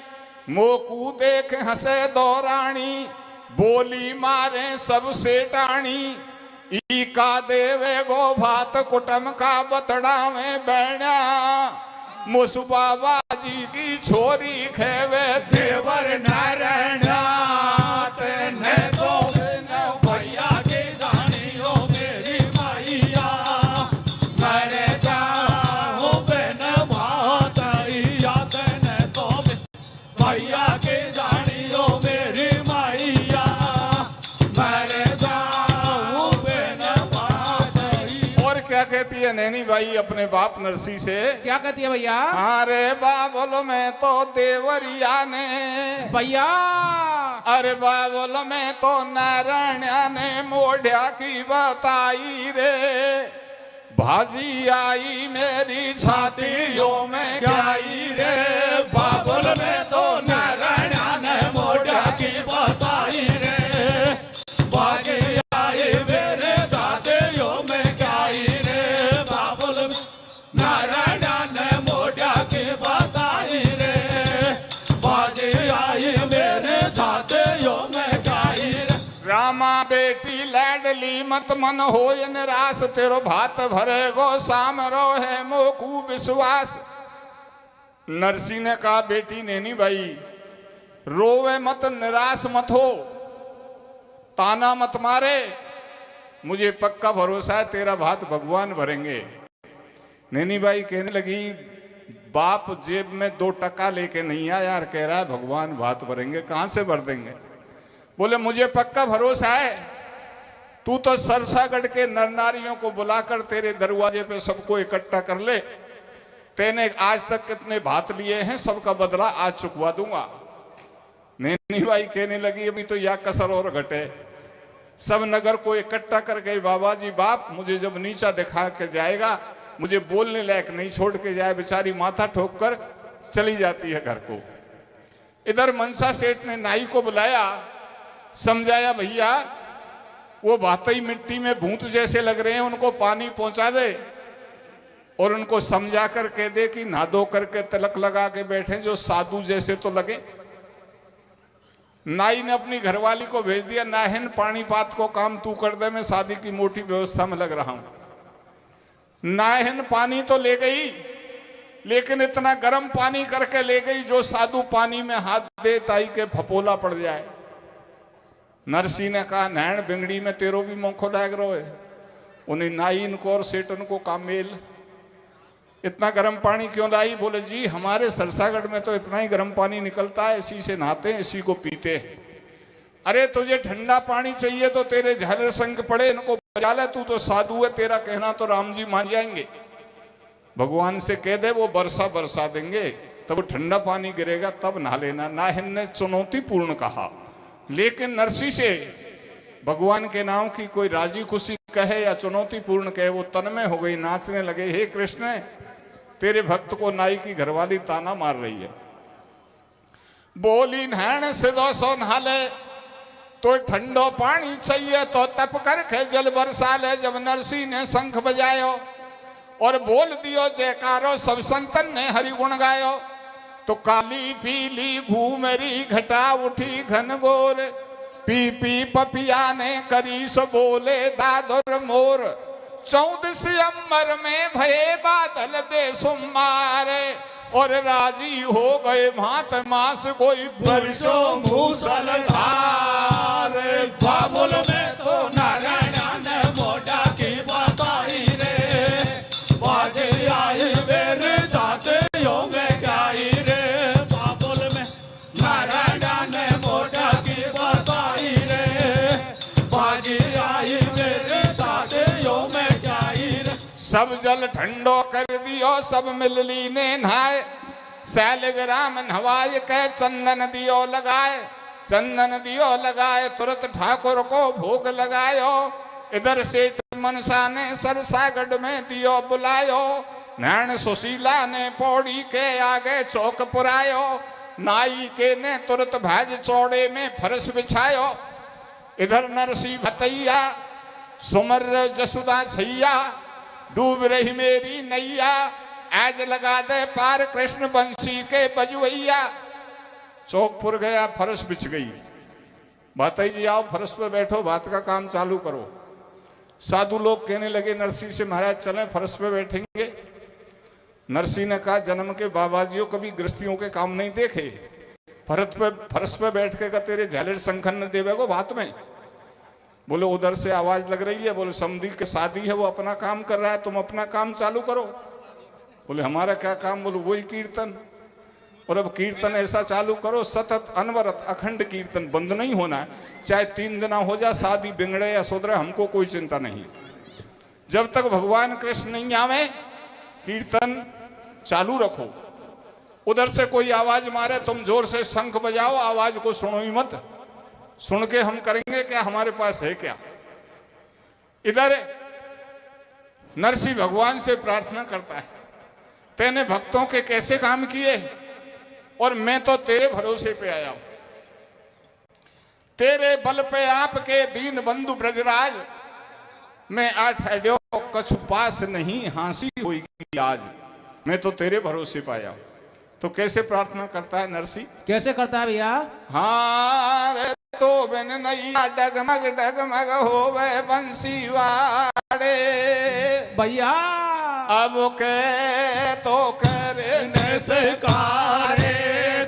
मोकू देख हंसे दौरानी, बोली मारे सबसे टाणी। ई का देवे गो भात कुटम का बतड़ा में बैणा। मुसबाबा जी की छोरी खेवे देवर नारायणा। तेने तो भैया के जानियो मेरी माइया, मरे जाओ बेन भातैया। तेने तो भैया के जानियो मेरी माइया, मरे जाओ बेन भातैया। और क्या कहती है नैनी भाई अपने बाप नरसी से? क्या कहती है भैया? अरे बाबुल में तो देवरिया ने भैया, अरे बाबुल में तो नारायणा ने मोढ़िया की बताई रे। भाजी आई मेरी छातियों में गाई रे। बाबुल में तो नारायणा ने मोढ़िया की बताई रे। भाजी आई मेरे छातियों में गाई रे। बाबुल में नारायणा ने मोढ़िया की बताई रे। भाजी आई मेरे छातियों में गाई रे। रामा बेटी लाडली मत मन होय निराश, तेरो भात भरे गो सामरो है मोकू विश्वास। नरसी ने कहा बेटी नैनी भाई रोवे मत, निराश मत हो, ताना मत मारे। मुझे पक्का भरोसा है तेरा भात भगवान भरेंगे। नैनी भाई कहने लगी बाप जेब में 2 टका लेके नहीं आया यार, कह रहा है भगवान भात भरेंगे, कहां से भर देंगे? बोले मुझे पक्का भरोसा है, तू तो सरसागढ़ के नर नारियों को बुलाकर तेरे दरवाजे पे सबको इकट्ठा कर ले। तेने आज तक कितने भात लिए हैं सबका बदला आज चुकवा दूंगा। नैनी भाई कहने लगी अभी तो यह कसर और घटे। सब नगर को इकट्ठा कर गए। बाबा जी बाप मुझे जब नीचा दिखा के जाएगा, मुझे बोलने लायक नहीं छोड़ के जाए। बेचारी माथा ठोक कर चली जाती है घर को। इधर मनसा सेठ ने नाई को बुलाया, समझाया भैया वो भातई मिट्टी में भूत जैसे लग रहे हैं, उनको पानी पहुंचा दे और उनको समझा कर कह दे कि नहा धो करके तिलक लगा के बैठे, जो साधु जैसे तो लगे। नाई ने अपनी घरवाली को भेज दिया, नाहन पानी पात को काम तू कर दे, मैं शादी की मोटी व्यवस्था में लग रहा हूं। नाहन पानी तो ले गई, लेकिन इतना गर्म पानी करके ले गई जो साधु पानी में हाथ दे ताई के फपोला पड़ जाए। नरसी ने कहा नैन बिंगड़ी में तेरो भी मोखो लाग रो है। उन्हें नाई इनको और सेठन को का मेल, इतना गर्म पानी क्यों लाई? बोले जी हमारे सरसागढ़ में तो इतना ही गर्म पानी निकलता है, इसी से नहाते हैं, इसी को पीते हैं। अरे तुझे ठंडा पानी चाहिए तो तेरे झालर संग पड़े, इनको बजा ले, तू तो साधु है, तेरा कहना तो राम जी मान जाएंगे। भगवान से कह दे वो बरसा देंगे, तब वो ठंडा पानी गिरेगा तब नहा लेना। नाहिन ने चुनौतीपूर्ण कहा, लेकिन नरसी से भगवान के नाम की कोई राजी खुशी कहे या चुनौतीपूर्ण कहे, वो तन्मय हो गई, नाचने लगे। हे कृष्ण, तेरे भक्त को नाई की घरवाली ताना मार रही है। बोली नैन से 200 नहाले तो ठंडो पानी चाहिए तो तप करके जल बरसा ले। जब नरसी ने शंख बजायो और बोल दियो जयकारो, सब संतन ने हरि गुण गायो। तो काली पीली घूमरी घटा उठी घनघोर, पी पी पपिया ने करी सो बोले दादुर मोर। 14 सितंबर में भये बादल बेसुमार, और राजी हो गए भात मास कोई वर्षों मूसल धार। बाबुल में तो नारायण ने मोटा की बताई रे, बाजे आई मेरे जाते यो में गाई रे। बाबुल में नारायण ने मोटा की बताई रे, बाजे आई मेरे जाते यो में गाई रे। सब जल ठंडो कर दियो, सब मिलली ने नहाए। शैलग्राम नहवाय के चंदन दियो लगाए, चंदन दियो लगाए, तुरंत ठाकुर को भोग लगायो। इधर सेठ मनसा ने सरसागढ़ में दियो बुलायो, नैन सुशीला ने पौड़ी के आगे चौक पुरायो, नाई के ने तुरंत भाज चौड़े में फरस बिछायो। इधर नरसी भतैया सुमर जसुदा छैया, डूब रही मेरी नैया, आज लगा दे पार कृष्ण बंसी के बजुवैया। चौकपुर गया, फरस बिछ गई। भातई जी आओ फरस पे बैठो, बात का काम चालू करो। साधु लोग कहने लगे नरसी से, महाराज चलें फरस पे बैठेंगे। नरसी ने कहा जन्म के बाबाजियों कभी गृहस्थियों के काम नहीं देखे, फरस पे बैठ के का तेरे झालर शंखन ने देवे को बात में। बोले उधर से आवाज लग रही है, बोले समधी के शादी है, वो अपना काम कर रहा है, तुम अपना काम चालू करो। बोले हमारा क्या काम? बोले वही कीर्तन। और अब कीर्तन ऐसा चालू करो, सतत अनवरत अखंड कीर्तन, बंद नहीं होना, चाहे 3 दिन हो जाए, शादी बिगड़े या सुधरे, हमको कोई चिंता नहीं। जब तक भगवान कृष्ण नहीं आवे कीर्तन चालू रखो। उधर से कोई आवाज मारे, तुम जोर से शंख बजाओ, आवाज को सुनो ही मत। सुन के हम करेंगे क्या? हमारे पास है क्या? इधर नरसिंह भगवान से प्रार्थना करता है, तेने भक्तों के कैसे काम किए और मैं तो तेरे भरोसे पे आया हूं। तेरे बल पे आपके दीन बंधु ब्रजराज, मैं आठड्यो कछु पास नहीं हांसी होगी आज, मैं तो तेरे भरोसे पे आया हूं। तो कैसे प्रार्थना करता है नरसिंह? कैसे करता है भैया? हाँ रे तो बिन नैया डगमग डगमग होवे बंसी वाड़े भैया अब के तो करे से कारे,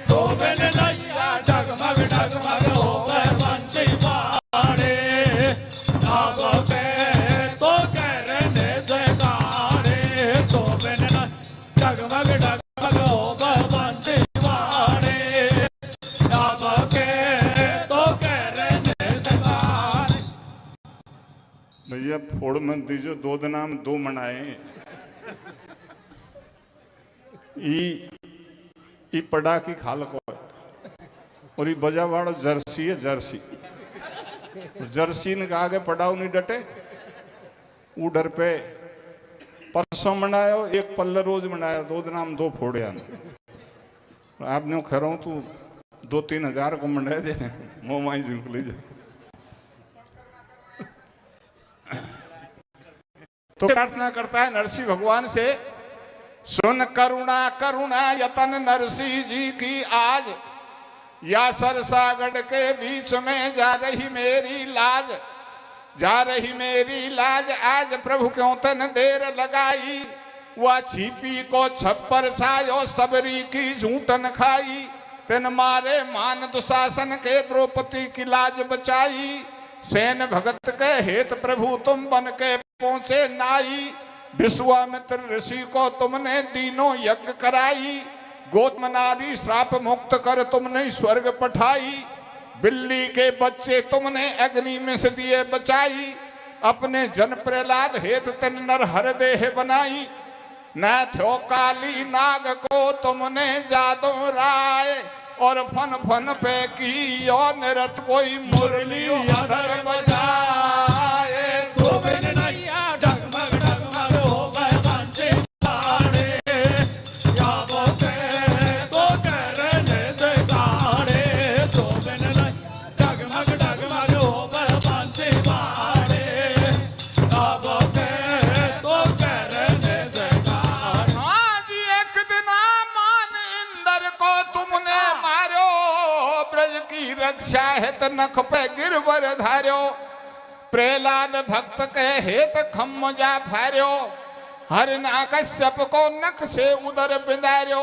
तो बिन नैया डगमग डगमग होवे बंसी वाड़े, अब के तो करने से कारे, तो बिन डगमग डगमग होवे बंसी वाड़े, अब के तो करने से कारे। भैया फोड़ मत दीजो, 2 दिनाम 2 मनाए। ई पड़ा की खाल को और ये बजावाड़ो जर्सी है, जर्सी। जर्सी ने कहा आगे पड़ाओ नहीं डटे, वो डर पे परसों मनायो, 1 पल्ले रोज मनाया, 2 दिनाम 2 फोड़े। आपने खैर तू 2-3 हजार को मंडाए दे, मोह माई झुक लीजिए। तो प्रार्थना करता है नरसिंह भगवान से, सुन करुणा करुणा यतन नरसिंह जी की आज, या सरसागढ़ के बीच में जा रही मेरी लाज, जा रही मेरी लाज, आज प्रभु क्यों तन देर लगाई, वह छिपी को छप्पर छायो, सबरी की झूठन खाई, तेन मारे मान दुशासन के द्रौपदी की लाज बचाई, सेन भगत के हेत प्रभु तुम बन के पहुंचे नाई, विश्वामित्र ऋषि को तुमने दीनों यज्ञ कराई, गौतम नारी श्राप मुक्त कर तुमने स्वर्ग पठाई, बिल्ली के बच्चे तुमने अग्नि में से दिए बचाई, अपने जन प्रहलाद हेत तन नर हर देह बनाई, न थो काली नाग को तुमने जादो राय, और फन फन पे की और निरत कोई मुरली अधर बजाए, तो बिन नैया डगमग डगमग होवे बंसी वाड़े, या वो के तो करने से कारे, तो बिन नैया डगमग डगमग होवे बंसी वाड़े, या वो के तो करने से कारे। आज एक दिन मान इंद्र को तुमने मारो, ब्रज की रक्षा हेत नख पे गिरवर धार्यो, प्रहलाद भक्त के हेत खम्म जा फार्यो, हरना कश्यप को नख से उदर बिंदार्यो,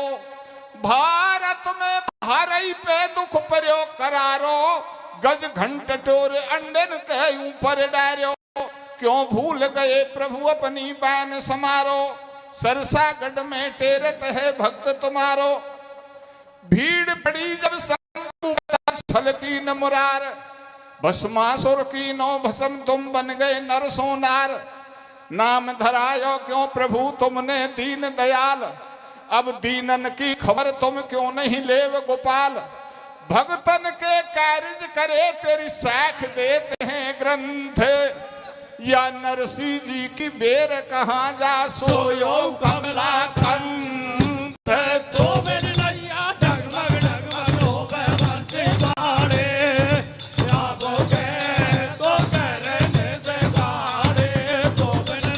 भारत में भारई पे दुख पर्यो करारो, गज घंट टोर अंडन के ऊपर डार्यो, क्यों भूल गए प्रभु अपनी बैन समारो, सरसागढ़ में टेरत है भक्त तुम्हारो, भीड़ पड़ी जब छल की न मुरार, भस्मासुर की नो भस्म तुम बन गए नर सोनार, नाम धरायो क्यों प्रभु तुमने दीन दयाल, अब दीनन की खबर तुम क्यों नहीं लेव गोपाल, भगतन के कार्य करे तेरी साख देते हैं ग्रंथ, या नरसिंह जी की बेर कहाँ जा सोयो कमला कंठ। तो मेरी नैया डगमग डगमग हो गए बंसी वाले, अब के तो करने से गाड़े। तो मेरी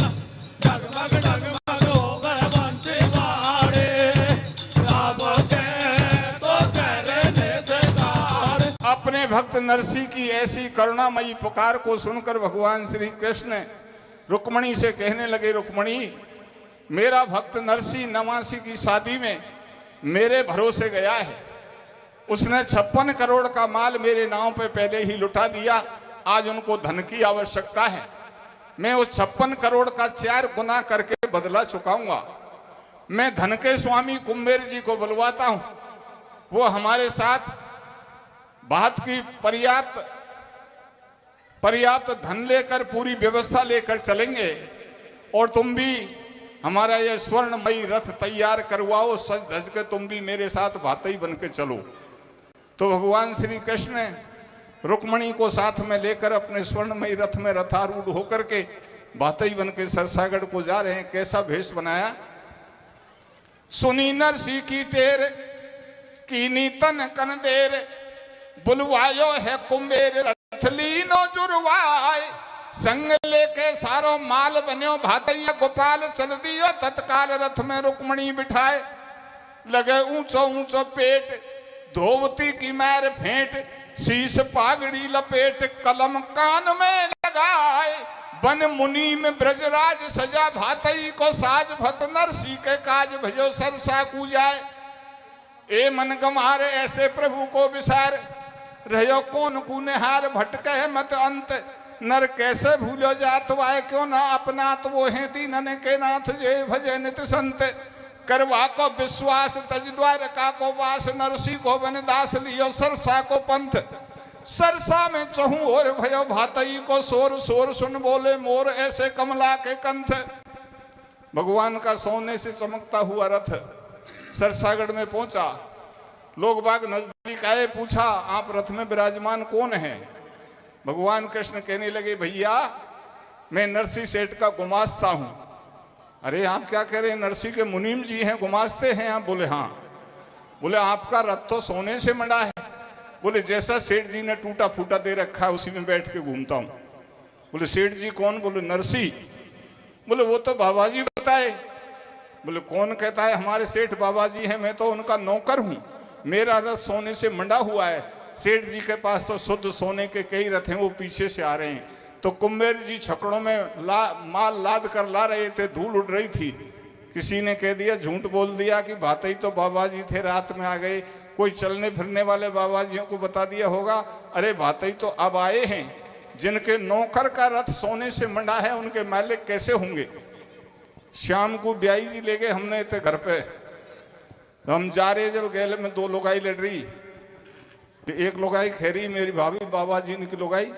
डगमग डगमग हो गए बंसी वाले, अब के तो करने से गाड़े। अपने भक्त नरसिंह की ऐसी करुणामयी पुकार को सुनकर भगवान श्री कृष्ण रुक्मणी से कहने लगे, रुक्मणी मेरा भक्त नरसिंह नवासी की शादी में मेरे भरोसे गया है। उसने 56 करोड़ का माल मेरे नाम पे पहले ही लुटा दिया। आज उनको धन की आवश्यकता है। मैं उस 56 करोड़ का 4 गुना करके बदला चुकाऊंगा। मैं धन के स्वामी कुंबेर जी को बुलवाता हूं, वो हमारे साथ बात की पर्याप्त धन लेकर पूरी व्यवस्था लेकर चलेंगे और तुम भी हमारा ये स्वर्णमयी रथ तैयार करवाओ, सज धज के तुम भी मेरे साथ भातई बन के चलो। तो भगवान श्री कृष्ण रुक्मणी को साथ में लेकर अपने स्वर्णमयी रथ में रथारूढ़ होकर के भातई बन के सरसागढ़ को जा रहे हैं। कैसा भेष बनाया। सुनी नरसिंह की टेर कीनी तन कन देर, बुलवायो है कुंबेर रथ लीनो जुरवाए। संग लेके सारो माल बन्यो भातैया गोपाल चल दियो, तत्काल रथ में रुक्मणी बिठाए। लगे ऊंचो ऊंचो पेट धोवती की मैर फेंट, शीश पागड़ी लपेट कलम कान में लगाए। बन मुनि में ब्रजराज सजा भातई को साज, भक्त नरसिंह के काज भजो सरसा कूजाए। ए मन गंवार ऐसे प्रभु को विसार, रहो कौन कुनेहार भटके मत अंत। नर कैसे भूलो जात वाय, क्यों ना अपनात वो है दीनन के नाथ जय भजे नित संत। करवा को विश्वास तज द्वारका को वास, नरसिंह को बन दास लियो सरसा को पंथ। सरसा में चहु और भयो भातई को शोर, शोर सुन बोले मोर ऐसे कमला के कंठ। भगवान का सोने से चमकता हुआ रथ सरसागढ़ में पहुंचा। लोग बाग नजदीक आए, पूछा आप रथ में विराजमान कौन है। भगवान कृष्ण कहने लगे, भैया मैं नरसिंह सेठ का गुमास्ता हूं। अरे आप क्या कह रहे हैं, नरसिंह के मुनीम जी हैं, गुमास्ते हैं आप। बोले हाँ। बोले आपका रथ तो सोने से मंडा है। बोले जैसा सेठ जी ने टूटा फूटा दे रखा है उसी में बैठ के घूमता हूं। बोले सेठ जी कौन। बोले नरसिंह। बोले वो तो बाबा जी बताए। बोले कौन कहता है हमारे सेठ बाबा जी हैं, मैं तो उनका नौकर हूं। मेरा रथ सोने से मंडा हुआ है। सेठ जी के पास तो शुद्ध सोने के कई रथ हैं, वो पीछे से आ रहे हैं। तो कुंबेर जी छकड़ों में माल लाद कर ला रहे थे, धूल उड़ रही थी। किसी ने कह दिया, झूठ बोल दिया कि भातई तो बाबा जी थे, रात में आ गए। कोई चलने फिरने वाले बाबा जियों को बता दिया होगा, अरे भातई तो अब आए हैं। जिनके नौकर का रथ सोने से मंडा है उनके मालिक कैसे होंगे। शाम को ब्याई जी ले गए हमने थे घर पे। हम जा रहे जब गैले में 2 लुगाई लड़ रही। एक लुगाई खेरी मेरी भाभी बाबा जी की लुगाई,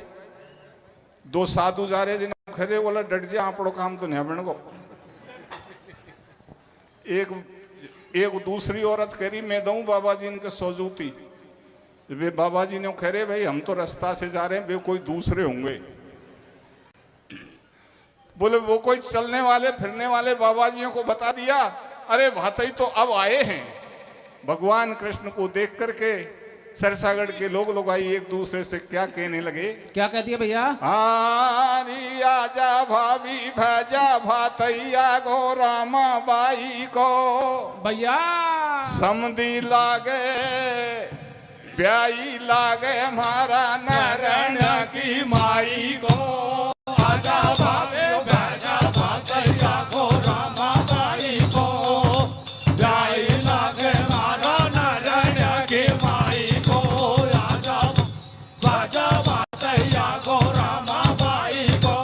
2 साधु जा रहे जिन्हें खरे बोला डट जा आपड़ो काम तो नहीं बन को। एक दूसरी औरत कह रही मैं दूं बाबा जी इनके सोजूती। वे बाबा जी ने कह रहे भाई हम तो रास्ता से जा रहे हैं, वे कोई दूसरे होंगे। बोले वो कोई चलने वाले फिरने वाले बाबा जियों को बता दिया, अरे भातई तो अब आए हैं। भगवान कृष्ण को देख करके सरसागढ़ के लोग आई एक दूसरे से क्या कहने लगे। क्या कहती है भैया। आरी आजा भाभी भजा भातैया गो रामा बाई को। भैया समधी लागे ब्याई लागे हमारा नारायण की माई को। आजा भावे भजा भातैया गो रामा बाई को। ब्याई लागे मारा नारायण की माई को। आजा भजा भातैया गो रामा बाई को।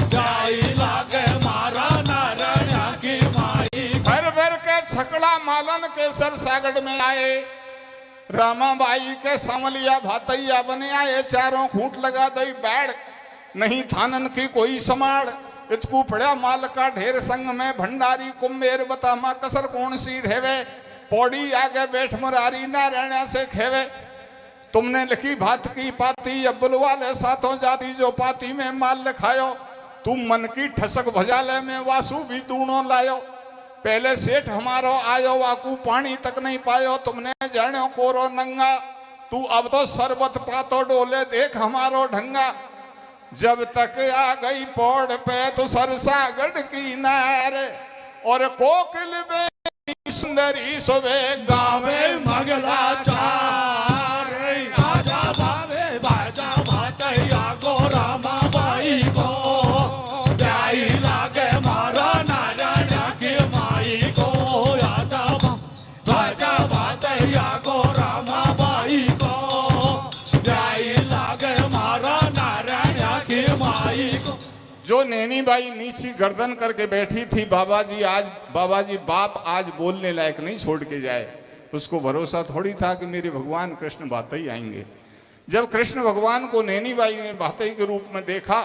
ब्याई लागे मारा नारायण की माई। भर भर के छकड़ा मालन के सरसागढ़ में आए। रामाबाई के सांवलिया भातैया बने आए। चारों खूंट लगा दई बैठ नहीं थानन की कोई समाड़। इतकू पड़ा माल का ढेर संग में भंडारी कुंबेर बता माँ कसर कौन सी रहेवे। पौड़ी आगे बैठ मुरारी नारायण से खेवे। तुमने लिखी भात की पाती अब बुलवाले सातों जाति जो पाती में माल लिखायो। तुम मन की ठसक भजाले में वासु भी दूणो लायो। पहले सेठ हमारो आयो वाकू पानी तक नहीं पायो। तुमने जानो कोरो नंगा तू अब तो सरबत पातो डोले देख हमारो ढंगा। जब तक आ गई पौड़ पे तो सरसागढ़ की नार और कोकिल में सुंदरी सुबे गावे मगला चार आजा भावे बाजा भातैया को रामा बाई को जाई लागे मारा नारायण की माई को आजा बाजा भातैया को रामा बाई को जाई लागे मारा नारायण की माई को। जो नैनी बाई नीची गर्दन करके बैठी थी, बाबा जी बाप आज बोलने लायक नहीं छोड़ के जाए, उसको भरोसा थोड़ी था कि मेरे भगवान कृष्ण भातई आएंगे। जब कृष्ण भगवान को नैनी बाई ने भातई के रूप में देखा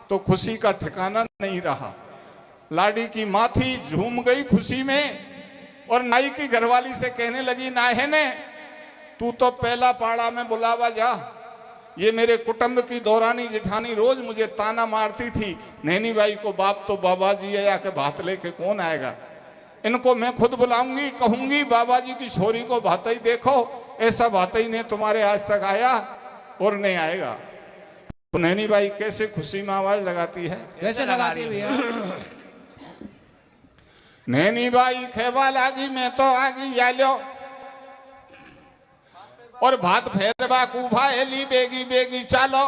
तो खुशी का ठिकाना नहीं रहा। लाडी की माँ थी, झूम गई खुशी में और नाई की घरवाली से कहने लगी, नाहने तू तो पहला पाड़ा में बुलावा जा। ये मेरे कुटुंब की दौरानी जेठानी रोज मुझे ताना मारती थी, नैनी बाई को बाप तो बाबा जी है, आके भात लेके कौन आएगा। इनको मैं खुद बुलाऊंगी, कहूंगी बाबा जी की छोरी को भातई देखो, ऐसा भातई ने तुम्हारे आज तक आया और नहीं आएगा। तो नैनी बाई कैसे खुशी में आवाज लगाती है, कैसे लगाती है भैया? नैनी बाई खेवा लागी मैं तो आगी यालो और भात फेरवा कुभा एली बेगी बेगी चालो।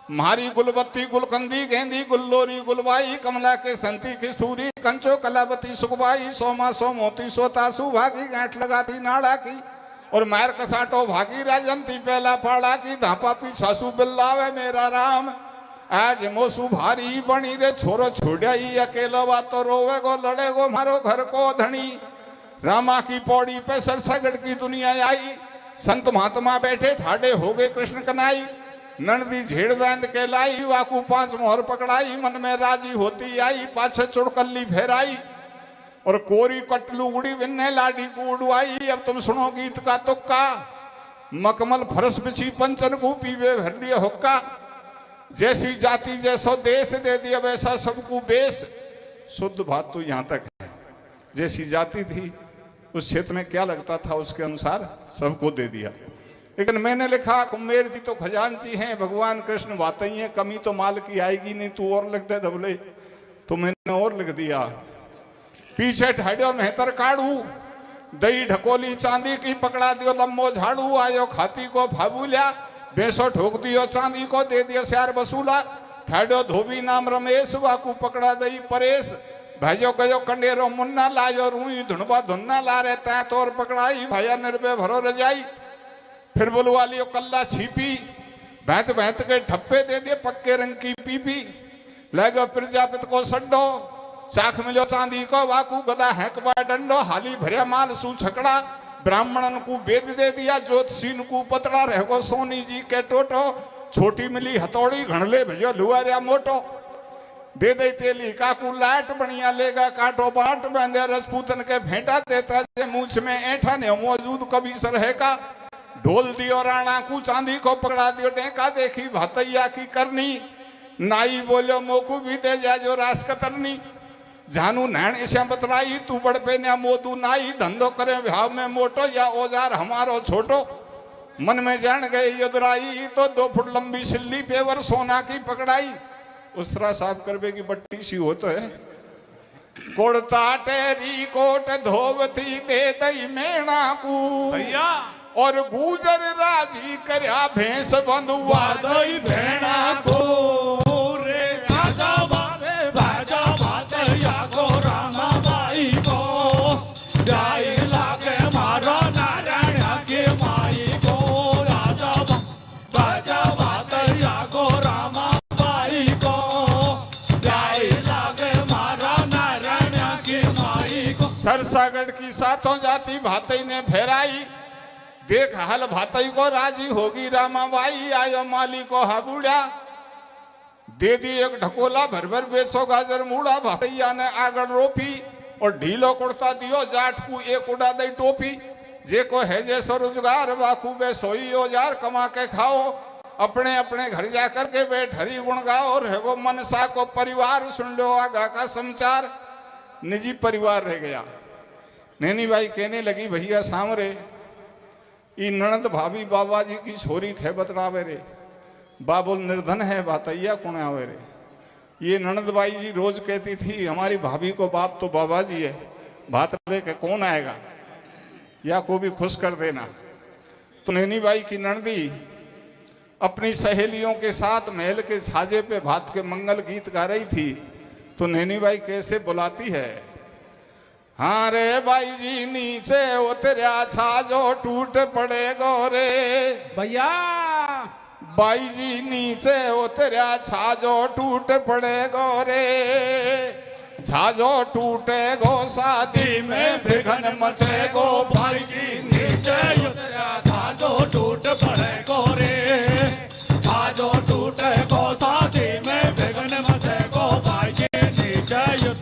मारी गुलबत्ती गुलकंदी गेंदी गुल्लोरी गुलबाई कमला के संती किस्तूरी कंचो कलावती सुखबाई सोमा सो मोती सोतासु भागी गांठ लगाती नाड़ा की और मार कसाटो भागी राजंती पहला पाड़ा की धापा पी सासू बिल्लावे मेरा राम। आज मोसू भारी बनी रे छोरो छोड़ाई अकेलो बातो रोवे गो लड़े गो मारो घर को धनी। रामा की पौड़ी पे सरसागढ़ की दुनिया आई, संत महात्मा बैठे ठाडे हो गए कृष्ण कनाई। नंदी झेड़ बांध के लाई वाकू 5 मोहर पकड़ाई, मन में राजी होती आई पाछे चुड़कल्ली फेराई और कोरी कटलू उड़ी बिन्ने लाडी को उड़वाई। अब तुम सुनो गीत का तुक्का, मकमल फरस बिछी पंचन को पीवे भर लिए हुक्का। जैसी जाति जैसो देश दे दिया वैसा सबको बेस। शुद्ध बात तो यहाँ तक है, जैसी जाति थी उस क्षेत्र में क्या लगता था उसके अनुसार सबको दे दिया। लेकिन मैंने लिखा कुम्हेर जी तो खजांची हैं, भगवान कृष्ण भातई हैं, कमी तो माल की आएगी नहीं, तू और लिख दे धबले। तो मैंने और लिख दिया, पीछे ठाड्यो मेहतर काढ़ू दही ढकोली चांदी की पकड़ा दियो लम्बो झाड़ू। आयो खाती को फाबूलिया बेसो ठोक दियो चांदी को दे दियो श्यार बसूला। ठाड्यो धोबी नाम रमेश वाकू पकड़ा दई परेश। भाइयों गयो कंडेरो मुन्ना लायो रूई धुनबा धुन्ना ला रहे तै तोर पकड़ाई। भाया निर्भय भरो रजाई फिर बुलवा लियो कल्ला छिपी। भैंत भैंत के ठप्पे दे दिए पक्के रंग की पीपी। ले गो प्रजापित को सड्डो चाख मिलो चांदी को वाकू गदा हैकबा डंडो। हाली भरिया माल सू छकड़ा ब्राह्मणन को वेद दे दिया। ज्योतिषीन को पतड़ा रह गो सोनी जी के टोटो। छोटी मिली हथौड़ी घणले भजो लुआरिया मोटो। दे दे तेली काकू लाट बढ़िया लेगा काटो बाट बांधे रजपूतन के भेंटा देता जे मूछ में ऐठा ने मौजूद कभी सरहे का। ढोल दियो राणा को चांदी को पकड़ा दियो टेका। देखी भातैया की करनी नाई बोलो मोकू भी दे जा जो रास कतरनी। जानू नैन इसे बतलाई तू बड़ पे न मोदू नाई। धंधो करे भाव में मोटो या औजार हमारो छोटो। मन में जान गए यदुराई तो 2 फुट लंबी सिल्ली पेवर सोना की पकड़ाई। उस तरह साफ करबे की बट्टी सी हो तो है। कोड़ता टेरी कोट धोवती दे दई मेणा को भैया और गुजर राजी करया भैंस बंधुआ दई भेणा को रे राजा बाबे भाजा भातैया को रामा बाई को जाई लागे मारो नारायण के माई को। राजा भाजा भातैया को रामा बाई को जाई लागे मारो नारायण के माई को। सरसागढ़ की सातों जाति भातई ने फेराई। देख हल भातई को राजी होगी रामाबाई। आयो माली को हाबुड़ा दे दी एक ढकोला भर भर बेसो गाजर मूड़ा। भातैया ने आगड़ रोपी और ढीलो कुड़ता दियो जाट को एक उड़ा दई टोपी। जे को है जैसो रोजगार वाकू बे सोई औजार कमा के खाओ, अपने अपने घर जाकर के बैठ हरि गुण गाओ। और है वो मनसा को परिवार सुन लो आगा का समाचार। निजी परिवार रह गया। नैनी बाई कहने लगी भैया सामरे ई ननद भाभी बाबा जी की छोरी खे बतलावे रे। बाबुल निर्धन है बातैया कौन आवे रे। ये ननद बाई जी रोज कहती थी हमारी भाभी को बाप तो बाबा जी है, बात ले के कौन आएगा, या को भी खुश कर देना। तो नैनी बाई की ननदी अपनी सहेलियों के साथ महल के छाजे पे भात के मंगल गीत गा रही थी। तो नैनी बाई कैसे बुलाती है, हाँ रे बाई जी नीचे उतरा छाजो टूट पड़े गोरे। भैया बाई जी नीचे उतरा छाजो टूट पड़े गोरे। छाजो टूटे गो शादी में विघन मचे गो। भाई जी नीचे उतरा छाजो टूट पड़े गोरे। छाजो टूटे गो शादी में विघन मचे गो। भाई जी नीचे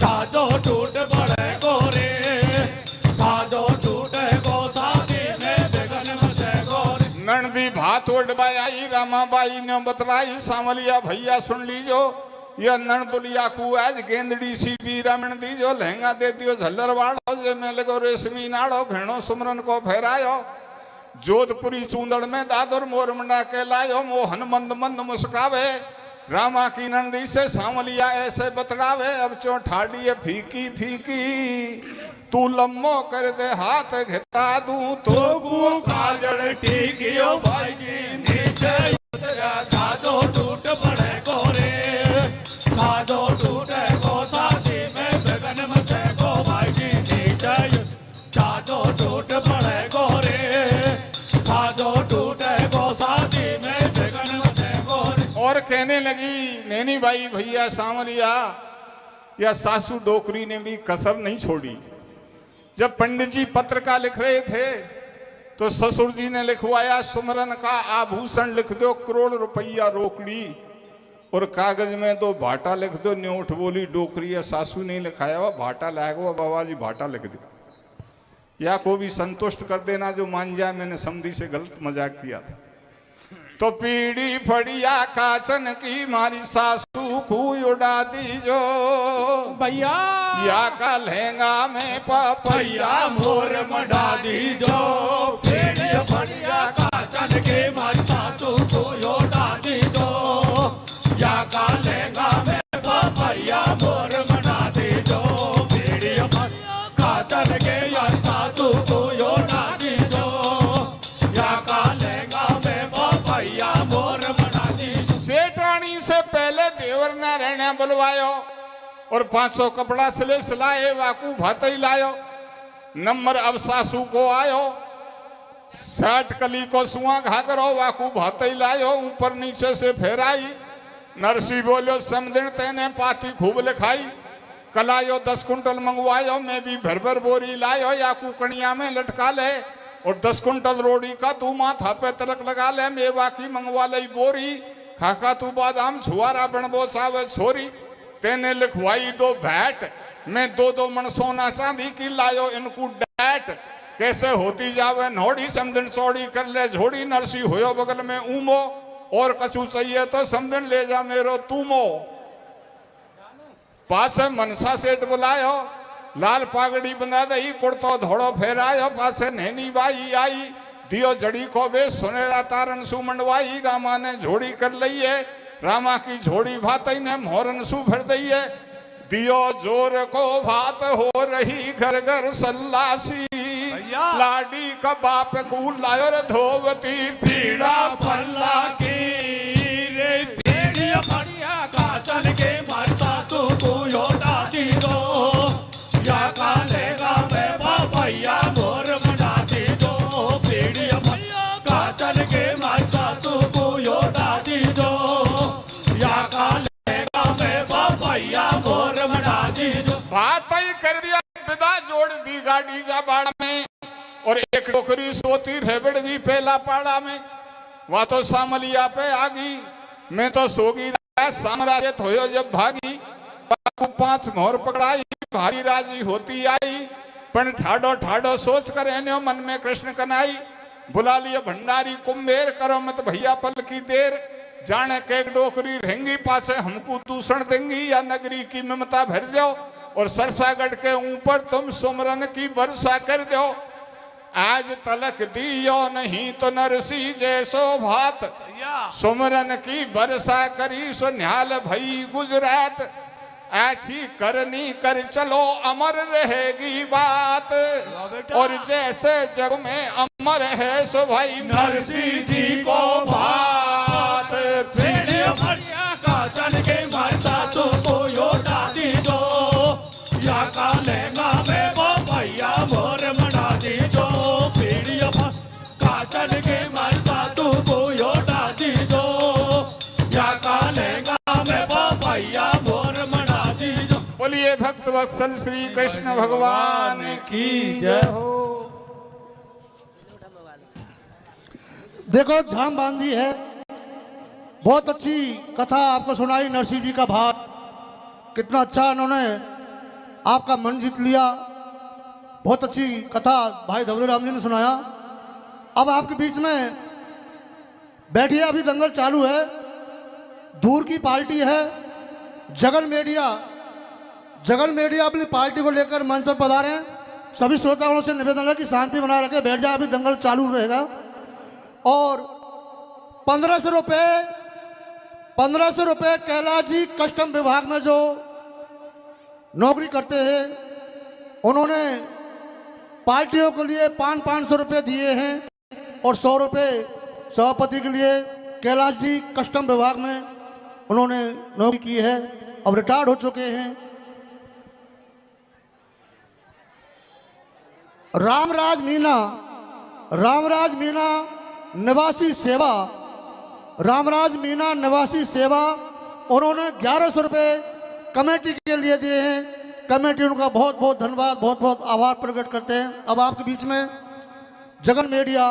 छाजो टूट पड़े गोरे। छाजो टूटे गो शादी में विघन मचे गोरे। ननदी भात उड़बाई आई रामाबाई ने बतलाई सांवलिया भैया सुन लीजो। यह ननदुलिया को आज गेंदड़ी सी भी रमण दीजो। लहंगा दे दियो झल्लर वालो जे में लगो रेशमी नाड़ो। भेणो सुमरन को फेरायो जोधपुरी चूंदड़ में दादर मोर मंडा के लायो। मोहन मंद मंद मुस्कावे रामा की नंदी से सांवलिया ऐसे बतलावे। अब चो ठाड़ी है फीकी फीकी तू लम्बो कर दे हाथ घिता दूं तो गु काजल टीकियो। भाई जी नीचे उतरा छाजो टूट पड़े गोरे। छाजो टूटे गो शादी में विघन मचे गो। भाई जी नीचे छाजो टूट पड़े गोरे। छाजो टूटे गो शादी में विघन मचे गोरे। और कहने लगी नैनी बाई भैया सांवलिया या सासू डोकरी ने भी कसर नहीं छोड़ी। जब पंडित जी पत्र का लिख रहे थे तो ससुर जी ने लिखवाया सुमरन का आभूषण लिख दो करोड़ रुपया रोकड़ी। और कागज में तो भाटा लिख दो न्योट बोली डोकरी। या सासू नहीं लिखाया हुआ भाटा लाएगा बाबा जी भाटा लिख दो। या को भी संतुष्ट कर देना जो मान जाए मैंने समधी से गलत मजाक किया था। तो पीड़ी फड़िया काचन की मारी सासू को उड़ा दीजो। भैया या का लहंगा में पपैया मोर मढ़ा दीजो। पीड़ी फड़िया काचन के मारी सासू को उड़ा दीजो। या का लहंगा में पपैया मोर मढ़ा दीजो। पीड़ी फड़िया काचन के यार सासू को उड़ा दीजो। या का लहंगा में पपैया मोर मढ़ा दीजो। सेठानी से पहले देवर ने रहने बुलवायो और 500 कपड़ा सिले सिलाए वाकू भातई लायो। नंबर अब सासू को आयो 60 कली को सुआ घाकरो वाकू भातई लायो। ऊपर नीचे से फेराई नरसी बोलो समदिन तेने पाती खूब लिखाई। कलायो 10 कुंटल मंगवायो मैं भी भर भर बोरी लायो। या कुकड़िया में लटका ले और 10 कुंटल रोड़ी का तू माथा पे तिलक लगा ले। मेवा की मंगवा ले बोरी खाका तू बादाम छुआरा बनबो चावे छोरी। तेने लिखवाई 2 भैट मैं 2-2 मन सोना चांदी की लायो। इनको डैट कैसे होती जावे नोड़ी समदिन चौड़ी कर ले झोड़ी। नरसी होयो बगल में ऊमो और कछु चाहिए तो समदिन ले जा मेरो तूमो। पास मनसा सेठ बुलायो लाल पागड़ी बंधा दई कुर्तो धोड़ो फेरायो। पास नैनी बाई आई दियो जड़ी को बे सुनेरा तारन सु मंडवाई। रामा ने झोड़ी कर लई है रामा की झोड़ी भातई ने मोहरन सु भर दई है। दियो जोर को भात हो रही घर घर सल्लासी। लाडी का बाप को लायो रे धोवती पीड़ा फल्ला की रे। पीड़ी फड़िया काचन के मार सासू को उड़ा दीजो। या का लहंगा में पपैया मोर मढ़ा दीजो। पीड़ी फड़िया काचन के मार सासू को उड़ा दीजो। या का लहंगा में पपैया मोर मढ़ा दीजो। भातई कर दिया विदा जोड़ दी गाड़ी जा बाड़ा में। और एक डोकरी सोती रेबड़ भी पहला पाड़ा में। वह तो सामलिया पे आगी मैं तो सोगी साम्राज्य होयो जब भागी। 5 मोहर पकड़ाई भारी राजी होती आई। पण ठाडो ठाडो सोच कर एन्यो मन में कृष्ण कनाई बुला लियो भंडारी कुंभेर करो मत भैया पल की देर जाने के डोकरी रहेंगी पाछे हमको दूषण देंगी या नगरी की ममता भर दो और सरसागढ़ के ऊपर तुम सुमरन की वर्षा कर दो आज तलक दियो नहीं तो नरसी जैसो भात सुमरन की वर्षा करी सो न्याल भई गुजरात ऐसी करनी कर चलो अमर रहेगी बात और जैसे जग में अमर है सो भाई नरसिंह जी को भात भेड़िया भरिया काचन के मार सासू को योटा दी दो या का लेगा में वो भैया मोर मना दी दो भेड़िया काचन के मार सासू को योटा दी दो या का लेगा में वो भैया मोर मना दी दो। बोलिए भक्त वत्सल श्री कृष्ण भगवान की जय हो। देखो झाम बांधी है, बहुत अच्छी कथा आपको सुनाई नरसिंह जी का भात, कितना अच्छा उन्होंने आपका मन जीत लिया। बहुत अच्छी कथा भाई धवले राम जी ने सुनाया। अब आपके बीच में बैठिए, अभी दंगल चालू है, दूर की पार्टी है जगन मीडिया। जगन मीडिया अपनी पार्टी को लेकर मंच पर पधारे हैं। सभी श्रोताओं से निवेदन है कि शांति बनाए रखे, बैठ जाए, अभी दंगल चालू रहेगा। और 1500 रुपये कैलाश जी कस्टम विभाग में जो नौकरी करते हैं, उन्होंने पार्टियों के लिए 500 रुपये दिए हैं और 100 रुपये सभापति के लिए कैलाश जी कस्टम विभाग में उन्होंने नौकरी की है, अब रिटायर्ड हो चुके हैं। रामराज मीना निवासी सेवा, रामराज मीना निवासी सेवा, उन्होंने 1100 रुपये कमेटी के लिए दिए हैं। कमेटी उनका बहुत बहुत धन्यवाद, बहुत बहुत आभार प्रकट करते हैं। अब आपके बीच में जगन मीडिया